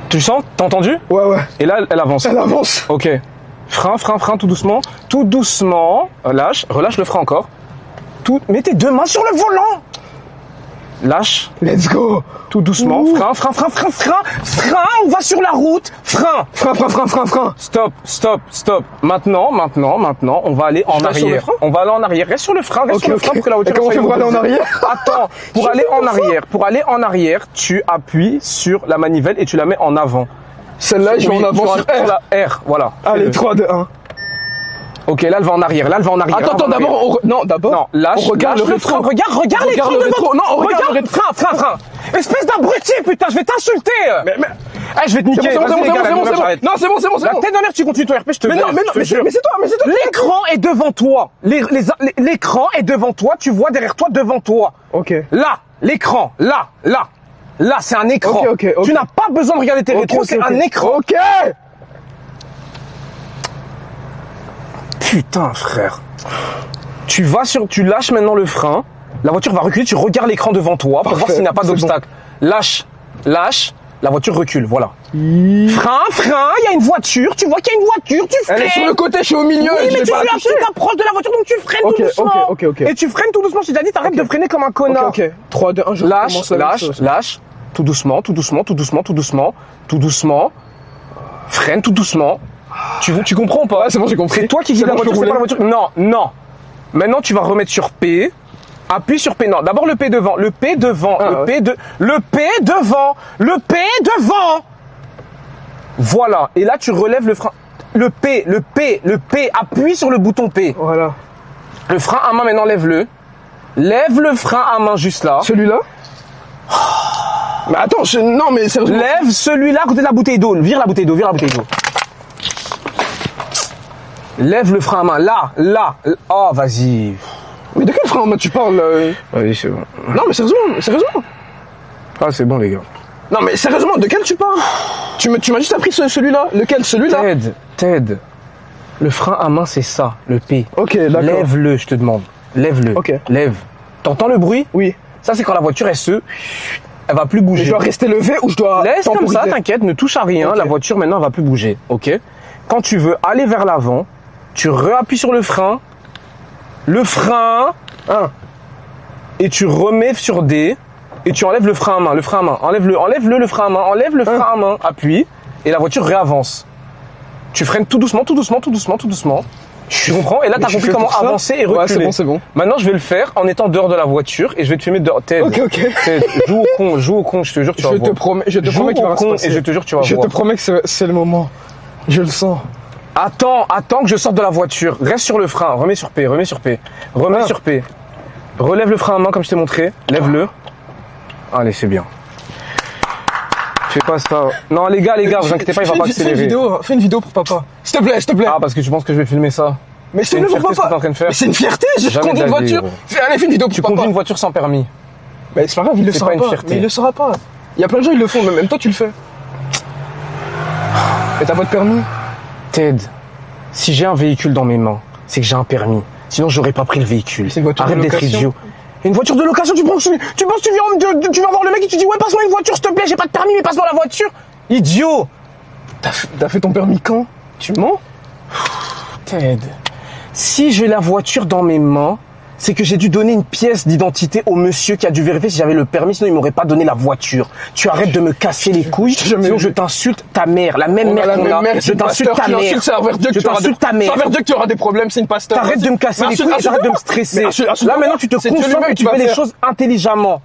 Tu sens? T'as entendu? Ouais. Et là, elle avance. Elle avance. Ok. Frein, tout doucement. Tout doucement. Relâche le frein encore. Mets tes deux mains sur le volant. Lâche. Let's go. Tout doucement. Ouh. Frein. On va sur la route. Frein. Stop. Maintenant, on va aller en arrière. Reste sur le frein. Reste sur le frein pour que la voiture. Comment on fait pour aller en arrière? Attends. Pour aller en arrière, tu appuies sur la manivelle et tu la mets en avant. Celle-là, je vais en avant sur R. Voilà. Allez, 3, 2, 1. Ok, là, elle va en arrière. Attends, d'abord, lâche. On regarde le rétro. Regarde l'écran le rétro. Non, on regarde le rétro. Frein. Espèce d'abruti, putain, je vais t'insulter. Mais... je vais te niquer. C'est bon. Non, c'est bon. La tête dans l'air, tu continues ton RP, je te Mais non, mais c'est toi. L'écran est devant toi. L'écran est devant toi, tu vois derrière toi, devant toi. Ok. Là, l'écran, là, c'est un écran. Ok. Tu n'as pas besoin de regarder tes rétros, c'est un écran. Ok. Putain, frère. Tu lâches maintenant le frein. La voiture va reculer. Tu regardes l'écran devant toi pour voir s'il n'y a pas d'obstacle. Lâche. La voiture recule. Voilà. Frein, il y a une voiture, tu vois qu'il y a une voiture, tu freines. Elle est sur le côté, je suis au milieu. Oui, mais tu touché. t'approches de la voiture, donc tu freines tout doucement. Ok. Et tu freines tout doucement, je t'ai dit, t'arrêtes de freiner comme un connard. Ok. 3, 2, 1, je Lâche. Tout doucement. Freine tout doucement. Tu comprends ou pas? Ouais, c'est bon, j'ai compris. C'est toi qui guides la voiture, c'est pas la voiture. Non. Maintenant, tu vas remettre sur P. Appuie sur P. Non, d'abord le P devant. Le P devant. Le P devant. Voilà. Et là, tu relèves le frein. Le P. Appuie sur le bouton P. Voilà. Le frein à main, maintenant, lève-le. Lève le frein à main juste là. Celui-là? Mais attends, non, mais sérieusement. Lève celui-là à côté de la bouteille d'eau. Vire la bouteille d'eau. Lève le frein à main. Là. Oh, vas-y. Mais de quel frein à main tu parles Vas-y, c'est bon. Non, mais sérieusement. Ah, c'est bon, les gars. Non, mais sérieusement, de quel tu parles? Tu m'as juste appris celui-là. Lequel? Celui-là? Ted. Le frein à main, c'est ça, le P. Ok, d'accord. Lève-le, je te demande. Lève-le. Ok. Lève. T'entends le bruit? Oui. Ça, c'est quand la voiture, elle va plus bouger. Mais je dois rester levé ou je dois Laisse comme ça, t'inquiète, ne touche à rien. Okay. La voiture, maintenant, elle va plus bouger. Ok? Quand tu veux aller vers l'avant, tu réappuies sur le frein. Et tu remets sur D. Et tu enlèves le frein à main. Enlève le frein à main. Appuie. Et la voiture réavance. Tu freines tout doucement. Tu comprends? Et là, t'as compris comment avancer et reculer. Ouais, c'est bon. Maintenant, je vais le faire en étant dehors de la voiture et je vais te filmer dehors. Ted, Ted, joue au con, je te jure, tu vas voir. Je te promets qu'il va se passer. Et je te jure, tu vas voir. Je te promets que c'est le moment. Je le sens. Attends que je sorte de la voiture. Reste sur le frein. Remets sur P. Sur P. Relève le frein à main comme je t'ai montré. Lève-le. Allez, c'est bien. Fais pas ça. Non, les gars, vous inquiétez pas, il va pas accélérer. Fais une vidéo pour papa. S'il te plaît. Ah, parce que tu penses que je vais filmer ça? Mais c'est une fierté ce que t'es en train de faire. Mais c'est une fierté, je conduis une voiture. Allez, fais une vidéo pour papa. Tu conduis une voiture sans permis. Mais c'est pas grave, il le saura pas. Mais il le saura pas. Il y a plein de gens, ils le font, même toi tu le fais. Et t'as pas de permis? Ted, si j'ai un véhicule dans mes mains, c'est que j'ai un permis. Sinon, j'aurais pas pris le véhicule. C'est une voiture Arrête de d'être location. idiot. Une voiture de location, tu penses que tu vas voir le mec et tu dis ouais, passe-moi une voiture, s'il te plaît, j'ai pas de permis, mais passe-moi la voiture. Idiot. T'as fait ton permis quand? Tu mens? Ted, si j'ai la voiture dans mes mains, c'est que j'ai dû donner une pièce d'identité au monsieur qui a dû vérifier si j'avais le permis, sinon il m'aurait pas donné la voiture. Tu arrêtes de me casser les couilles, sinon je t'insulte ta mère, la même mère qu'on a. Je t'insulte ta mère. C'est envers Dieu que tu auras que tu auras des problèmes, c'est une pasteur. T'arrêtes de me casser les couilles et t'arrêtes de me stresser. Là maintenant tu te concentres et tu fais les choses intelligemment.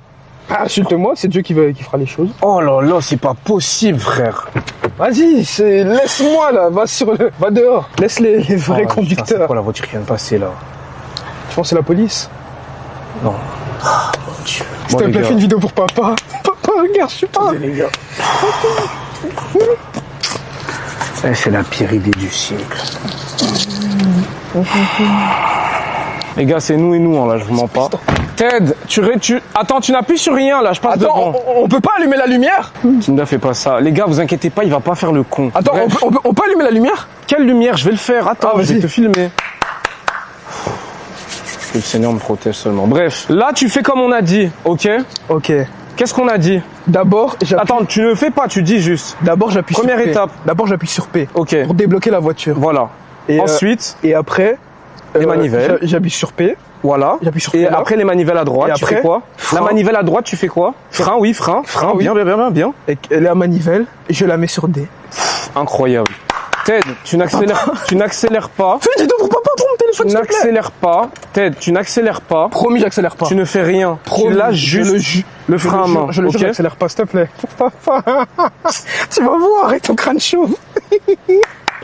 Insulte-moi, c'est Dieu qui fera les choses. Oh là là, c'est pas possible, frère. Vas-y, laisse-moi là, va dehors. Laisse les vrais conducteurs. C'est quoi la voiture qui vient de passer là? Tu penses que c'est la police? Non. S'il te plaît, fais une vidéo pour papa. Papa, regarde, je suis pas. Les gars. C'est la pire idée du siècle. Les gars, c'est nous et nous, hein, là, je vous mens pas. Ted, attends, tu n'appuies sur rien, là, je passe devant. On peut pas allumer la lumière? Tu ne fais pas ça. Les gars, vous inquiétez pas, il va pas faire le con. Attends, on peut allumer la lumière? Quelle lumière? Je vais le faire, attends, je vais te filmer. Que le Seigneur me protège seulement. Bref, là, tu fais comme on a dit, ok? Ok. Qu'est-ce qu'on a dit? D'abord, attends, tu ne fais pas, tu dis juste. D'abord, j'appuie sur P. Première étape. D'abord, j'appuie sur P. Ok. Pour débloquer la voiture. Voilà. Et ensuite? Et après... les manivelles. J'appuie sur P. Voilà. J'appuie sur P. Et après les manivelles à droite, tu fais quoi? Frein. La manivelle à droite, tu fais quoi? Frein, oui, frein. Oui. Bien. Et la manivelle, je la mets sur D. Incroyable. Ted, tu n'accélères pas. Fais une vidéo pour papa, prends mon téléphone, s'il te plaît. Tu n'accélères pas. Ted, tu n'accélères pas. Promis, j'accélère pas. Tu ne fais rien. Promis, tu lâches juste le frein à main. Je le jure, j'accélère pas, s'il te plaît. Papa, tu vas voir avec ton crâne chauve.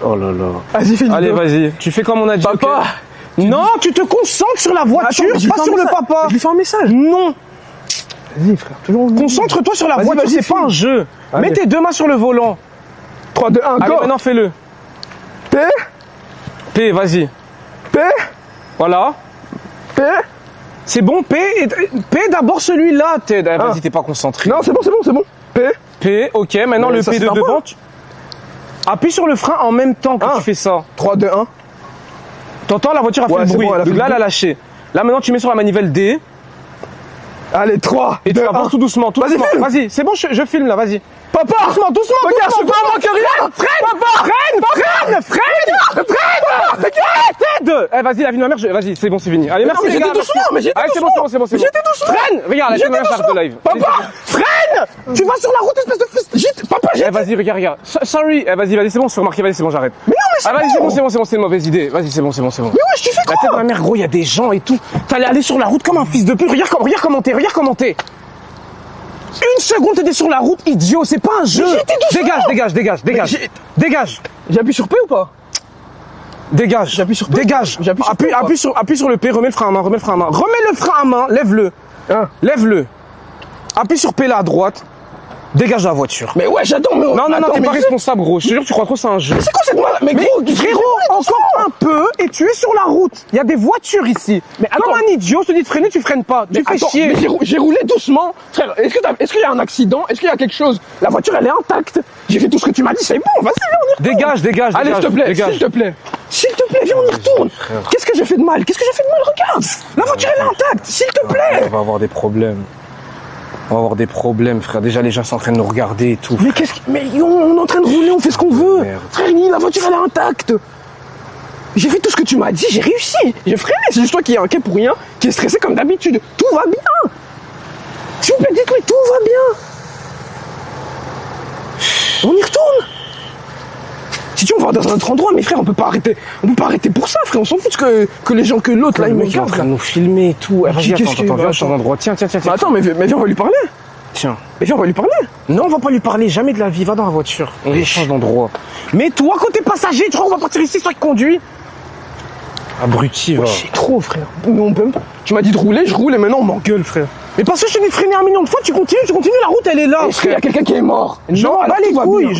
Oh là là. Vas-y, fais une vidéo. Allez, vas-y. Tu fais comme on a dit. Papa. Okay. Non, tu te concentres sur la voiture, pas sur le papa. Je lui fais un message. Non. Vas-y, frère. Concentre-toi sur la voiture, c'est pas un jeu. Mets tes deux mains sur le volant. 3, 2, 1, go. Allez, maintenant fais-le. P, vas-y. P. Voilà. P. C'est bon, P d'abord celui-là, Ted. Vas-y, t'es pas concentré. Non, c'est bon. P, ok. Maintenant, le P de devant. Appuie sur le frein en même temps que tu fais ça. 3, 2, 1. T'entends, la voiture a fait le bruit. Donc là, elle a lâché. Là, maintenant, tu mets sur la manivelle D. Allez, 3, et 2, tu avances tout doucement. Vas-y, c'est bon, je filme là, vas-y. Papa, doucement. Regarde, je pas manquer rien. Freine. Papa, freine. Ted. Eh, vas-y, la vie de ma mère, vas-y, c'est bon, c'est fini. Allez, merci les gars. J'étais doucement, mais j'étais doucement. Allez, c'est bon. J'étais doucement. Freine. Regarde, la vie de ma mère, j'arrête de live. Papa, freine. Tu vas sur la route, espèce de fils. Papa, j'étais. Eh, vas-y, regarde. Sorry. Eh, vas-y, c'est bon, je suis remarqué, vas-y, c'est bon, j'arrête. Mais non, mais c'est bon. Vas-y, c'est une mauvaise idée. Vas-y, c'est bon. Mais ouais, je te fais quoi? La tête de ma mère, gros, il y a des gens et tout. T'allais aller sur la route comme un fils de pute. Regarde comment t'es. Une seconde, t'étais sur la route, idiot, c'est pas un jeu. Dégage. J'appuie sur P ou pas? Dégage. J'appuie sur P. Dégage. Appuie sur le P, remets le frein à main. Remets le frein à main, lève-le. Hein? Lève-le. Appuie sur P là à droite. Dégage la voiture. Mais ouais, j'adore, mais... Non, t'es pas responsable, gros. Je te jure, tu crois trop c'est un jeu. C'est quoi cette malade? Mais gros, frérot, encore un peu et tu es sur la route. Il y a des voitures ici. Mais comme un idiot, je te dis de freiner, tu freines pas. Tu fais chier. Mais j'ai roulé doucement. Frère, est-ce qu'il y a un accident? Est-ce qu'il y a quelque chose? La voiture, elle est intacte. J'ai fait tout ce que tu m'as dit, c'est bon, vas-y, viens, on y retourne. Dégage. Allez, s'il te plaît, S'il te plaît, viens, on y retourne. Qu'est-ce que j'ai fait de mal? Regarde. La voiture, elle est intacte, s'il te plaît. On va avoir des problèmes. Frère. Déjà, les gens sont en train de nous regarder et tout. Mais on est en train de rouler, on fait ce qu'on veut. Merde. Frère, la voiture, elle est intacte. J'ai fait tout ce que tu m'as dit, j'ai réussi. J'ai freiné, c'est juste toi qui est inquiet pour rien, qui est stressé comme d'habitude. Tout va bien. S'il vous plaît, dites-lui, tout va bien. On y retourne. Si tu veux, on va dans un autre endroit, mais frère, on peut pas arrêter pour ça, frère. On s'en fout que les gens, que l'autre, là, il me est en train de nous filmer et tout. Vas-y, attends, viens, change d'endroit. Tiens. Bah, attends, mais viens, on va lui parler. Tiens. Mais viens, on va lui parler. Non, on va pas lui parler, jamais de la vie. Va dans la voiture. On change d'endroit. Mais toi, côté passager, tu crois qu'on va partir ici, toi qui conduis? Abruti, va. C'est trop, frère. Mais on peut pas. Tu m'as dit de rouler, je roule et maintenant on m'engueule, frère. Mais parce que je te dis de freiner un million de fois, tu continues, la route elle est là. Est-ce qu'il y a quelqu'un qui est mort? Je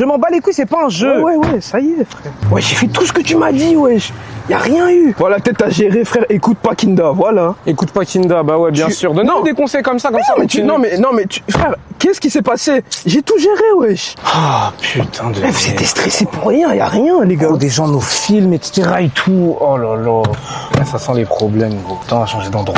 m'en bats les couilles, c'est pas un jeu. Ouais, ça y est, frère. Ouais, j'ai fait tout ce que tu m'as dit, wesh. Y a rien eu. Voilà, peut-être t'as géré, frère. Écoute pas Kinda, voilà. Écoute pas Kinda, bah ouais, bien sûr. Donne-nous des conseils comme ça. Frère, qu'est-ce qui s'est passé? J'ai tout géré, wesh. Ah, putain de... Vous étiez stressé pour rien, y a rien, les gars. Oh, des gens nous filment, etc. et tout. Oh là là. Ça sent les problèmes, gros. Putain, on va changer d'endroit.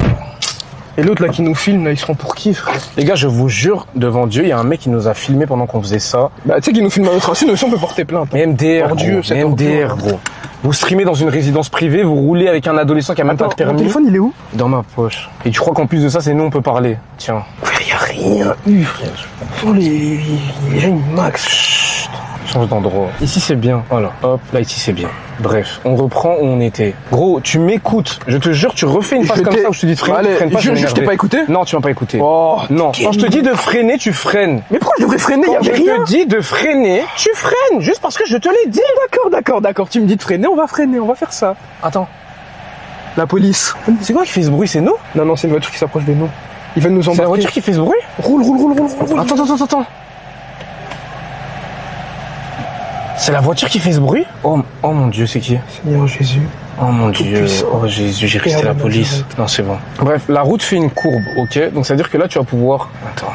Et l'autre là qui nous filme, là, ils seront pour qui, frère? Les gars, je vous jure, devant Dieu, il y a un mec qui nous a filmé pendant qu'on faisait ça. Bah, tu sais qu'il nous filme à notre insu, nous aussi on peut porter plainte. Mais MDR, gros. Vous streamez dans une résidence privée, vous roulez avec un adolescent qui a même pas de permis. Mon téléphone, il est où? Dans ma poche. Et tu crois qu'en plus de ça, c'est nous, on peut parler? Tiens. Frère, y a rien eu, frère. Oh, les gens, ils max. Chut. Change d'endroit. Ici, c'est bien. Voilà. Hop, là, ici, c'est bien. Bref, on reprend où on était. Gros, tu m'écoutes. Je te jure, tu refais une phase comme ça où je te dis de freiner. Allez, je t'ai pas écouté? Non, tu m'as pas écouté. Oh, non. Quand je te dis de freiner, tu freines. Mais pourquoi je devrais freiner? Quand je te dis de freiner, tu freines. Juste parce que je te l'ai dit. D'accord. Tu me dis de freiner, on va freiner, on va faire ça. Attends. La police. C'est quoi qui fait ce bruit? C'est nous? Non, c'est une voiture qui s'approche de nous. Ils veulent nous embarquer. C'est la voiture qui fait ce bruit? Roule. Attends. C'est la voiture qui fait ce bruit? Oh mon Dieu, c'est qui? Seigneur Jésus. Oh mon Dieu, oh Jésus, j'ai resté la police. Non, c'est bon. Bref, la route fait une courbe, ok? Donc ça veut dire que là, tu vas pouvoir... Attends.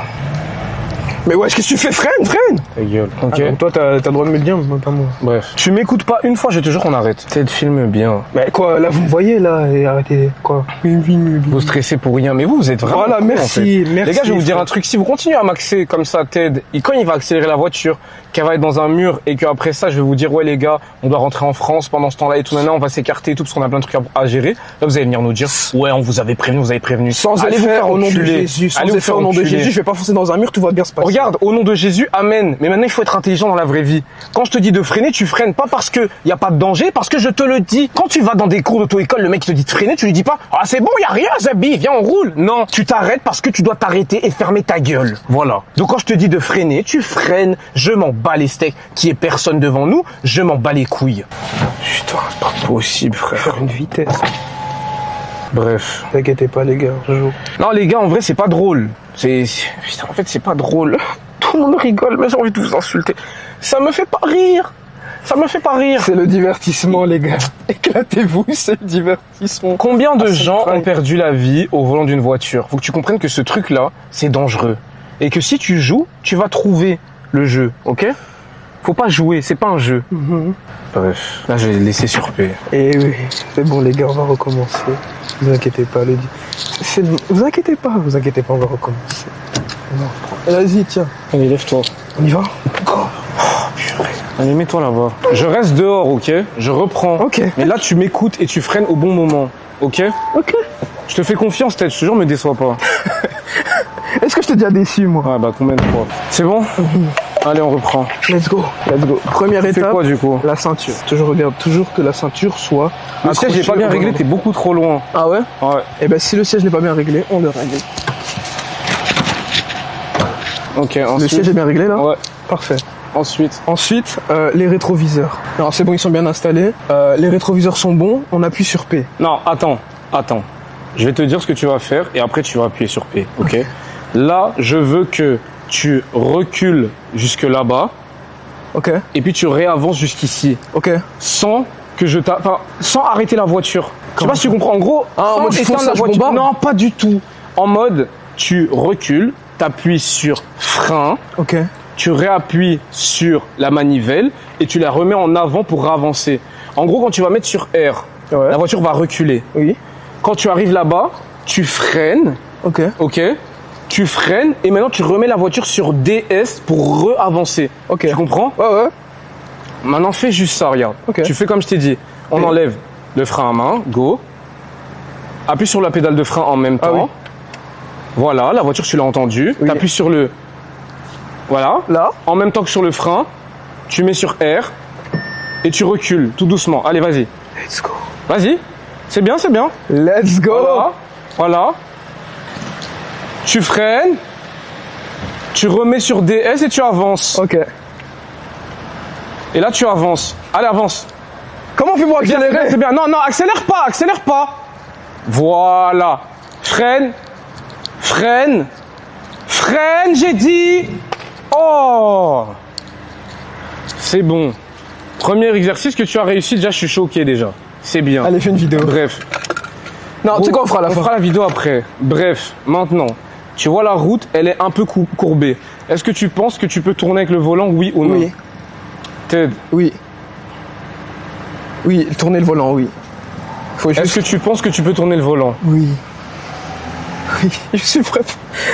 Mais ouais, qu'est-ce que tu fais? Freine! Ta gueule. Ok. Donc toi, t'as le droit de me le dire, mais pas moi. Bref. Tu m'écoutes pas une fois, je te jure qu'on arrête. Ted, filme bien. Mais quoi, là, vous me voyez, là, et arrêtez, quoi? Vous stressez pour rien, mais vous êtes vraiment... Voilà, merci. Les gars, je vais vous dire un truc. Si vous continuez à maxer comme ça, Ted, quand il va accélérer la voiture, qu'elle va être dans un mur, et qu'après ça, je vais vous dire, ouais, les gars, on doit rentrer en France pendant ce temps-là et tout, maintenant, on va s'écarter et tout, parce qu'on a plein de trucs à gérer. Là, vous allez venir nous dire, ouais, on vous avait prévenu. Sans effort au nom de Jésus. Sans effort au nom de Jésus, je vais pas foncer dans un mur, tout va bien se passer. Regarde, au nom de Jésus, amen. Mais maintenant, il faut être intelligent dans la vraie vie. Quand je te dis de freiner, tu freines pas parce que y a pas de danger, parce que je te le dis. Quand tu vas dans des cours d'auto-école, le mec qui te dit de freiner, tu lui dis pas, ah, c'est bon, y a rien, Zabi, viens, on roule. Non, tu t'arrêtes parce que tu dois t'arrêter et fermer ta gueule. Voilà. Donc quand je te dis de freiner, tu freines. Je m'en bats les steaks. Qu'il y ait personne devant nous, je m'en bats les couilles. Putain, pas possible, frère. Faire une vitesse. Bref. T'inquiétez pas, les gars, je joue. Non, les gars, en vrai, c'est pas drôle. Putain, en fait, c'est pas drôle. Tout le monde rigole, mais j'ai envie de vous insulter. Ça me fait pas rire. C'est le divertissement, les gars. Éclatez-vous, c'est le divertissement. Combien de gens ont perdu la vie au volant d'une voiture? Faut que tu comprennes que ce truc-là, c'est dangereux. Et que si tu joues, tu vas trouver le jeu, ok? Faut pas jouer, c'est pas un jeu. Bref, là, je vais laisser sur P. Eh oui, c'est bon, les gars, on va recommencer. Vous inquiétez pas, vous inquiétez pas, on va recommencer. Vas-y, tiens. Allez, lève-toi. On y va? Allez, mets-toi là-bas. Je reste dehors, ok? Je reprends. Ok. Mais là, tu m'écoutes et tu freines au bon moment, ok? Ok. Je te fais confiance, Ted, je te jure, me déçois pas. Est-ce que je t'ai déjà déçu, moi? Ouais, bah combien de fois? C'est bon? Allez, on reprend. Let's go. Let's go. Première Tu fais étape. quoi, du coup? La ceinture. Je regarde toujours que la ceinture soit. Le siège n'est pas bien réglé, t'es beaucoup trop loin. Ah ouais? Ouais. Et ben si le siège n'est pas bien réglé, on le règle. Ok, Le ensuite. siège est bien réglé là? Ouais. Parfait. Ensuite. Ensuite, les rétroviseurs. Alors c'est bon, ils sont bien installés. Les rétroviseurs sont bons, on appuie sur P. Non, attends. Je vais te dire ce que tu vas faire et après tu vas appuyer sur P, ok? Là, je veux que tu recules jusque là-bas Ok. et puis tu réavances jusqu'ici. Ok. Sans que sans arrêter la voiture. Je sais pas si tu comprends. En gros, Ah, en sans mode je éteindre fonce, la je voiture. bombarde. Non, pas du tout. En mode, tu recules, t'appuies sur frein, Ok. tu réappuies sur la manivelle et tu la remets en avant pour avancer. En gros, quand tu vas mettre sur R, Ouais. la voiture va reculer. Oui. Quand tu arrives là-bas, tu freines, Ok. ok? Tu freines et maintenant tu remets la voiture sur DS pour re-avancer. Ok. Tu comprends? Ouais, ouais. Maintenant, fais juste ça, regarde. Ok. Tu fais comme je t'ai dit. On Et- enlève le frein à main, go. Appuie sur la pédale de frein en même temps. Ah oui. Voilà, la voiture, tu l'as entendue. Oui. T'appuies sur le... Voilà. Là. En même temps que sur le frein, tu mets sur R et tu recules tout doucement. Allez, vas-y. Let's go. Vas-y. C'est bien, c'est bien. Let's go. Voilà. Voilà. Tu freines. Tu remets sur DS et tu avances. Ok. Et là, tu avances. Allez, avance. Comment on fait pour Bien, accélérer? c'est bien. Non, non, accélère pas. Voilà. Freine. Freine, j'ai dit. Oh. C'est bon. Premier exercice que tu as réussi, déjà, je suis choqué déjà. C'est bien. Allez, fais une vidéo. Bref. Non, tu sais quoi, on fera à la On fin. fera la vidéo après. Bref, maintenant, tu vois la route, elle est un peu courbée. Est-ce que tu penses que tu peux tourner avec le volant, oui ou non? Oui. Ted, Oui. Oui, tourner le volant, oui. Faut est-ce juste... que tu penses que tu peux tourner le volant? Oui. Oui, je suis prêt.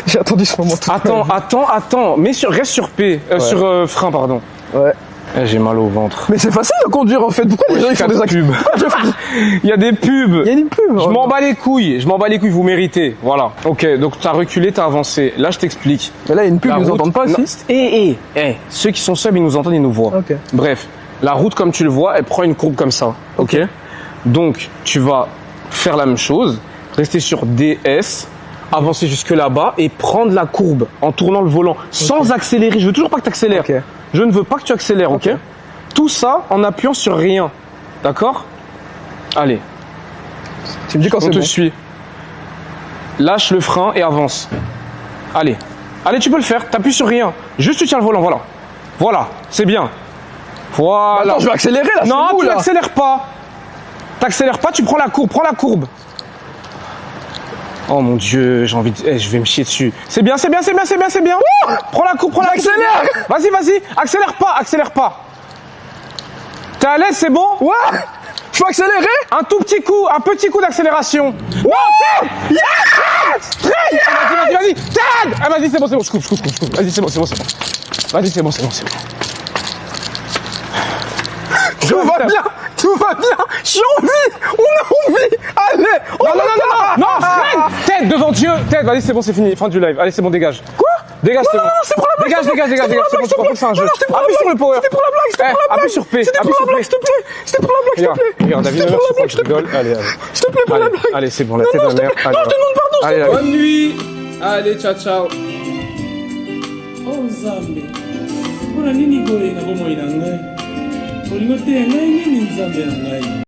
J'ai attendu ce moment tout Attends. Reste sur P, sur frein, pardon. Ouais. Eh, j'ai mal au ventre. Mais c'est facile à conduire en fait. Pourquoi les gens ils font des actions? pubs. Il y a des pubs. Il y a une pub. Je m'en bats les couilles, vous méritez. Voilà. Ok, donc t'as reculé, t'as avancé. Là, je t'explique. Mais là, il y a une pub, La ils nous route- entendent pas Non, aussi. ceux qui sont seuls, ils nous entendent, ils nous voient. Ok. Bref, la route, comme tu le vois, elle prend une courbe comme ça. Ok. Donc, tu vas faire la même chose, rester sur DS, avancer jusque là-bas et prendre la courbe en tournant le volant sans accélérer. Je veux toujours pas que tu accélères. Ok. Je ne veux pas que tu accélères, ok? Tout ça en appuyant sur rien. D'accord? Allez, Tu me dis quand on c'est te bon. suit. Lâche le frein et avance. Allez. Allez, tu peux le faire. T'appuies sur rien. Juste tu tiens le volant, voilà. Voilà, c'est bien. Voilà. Attends, je vais accélérer là. Non, c'est où, tu là n'accélères pas. T'accélères pas, tu prends la courbe. Prends la courbe. Oh mon Dieu, j'ai envie de... je vais me chier dessus. C'est bien. Prends la courbe, prends la courbe. J'accélère. Vas-y. Accélère pas. T'es à l'aise, c'est bon? Ouais. Je peux accélérer? Un petit coup d'accélération. Non, Ted! Ted! Vas-y. Ted! Ah, vas-y, c'est bon, je coupe. Vas-y, c'est bon. Vas-y, c'est bon. Tout va bien. J'ai envie. On a envie. Allez. Non, freine! Ted, devant Dieu! Ted, vas-y, c'est bon, c'est fini, fin du live. Allez, c'est bon, dégage. Quoi? Dégage, c'est bon. Non, c'est pour la blague. Dégage. C'est bon, c'est un jeu. Appuie sur le power. C'était pour la blague. Appuie sur P. C'était pour la blague, s'il te plaît. C'était pour la blague, s'il te plaît. Regarde, David, C'était pour la blague, je rigole. Allez. s'il te plaît, pour la blague. Allez, c'est bon, la Non, tête non, de la mère. non, je te demande pardon. Allez, Bonne nuit. Allez, ciao. Oh Nzambe. Mpona nini boye na bomoi na ngai? Olingo te ngai nini Nzambe na ngai?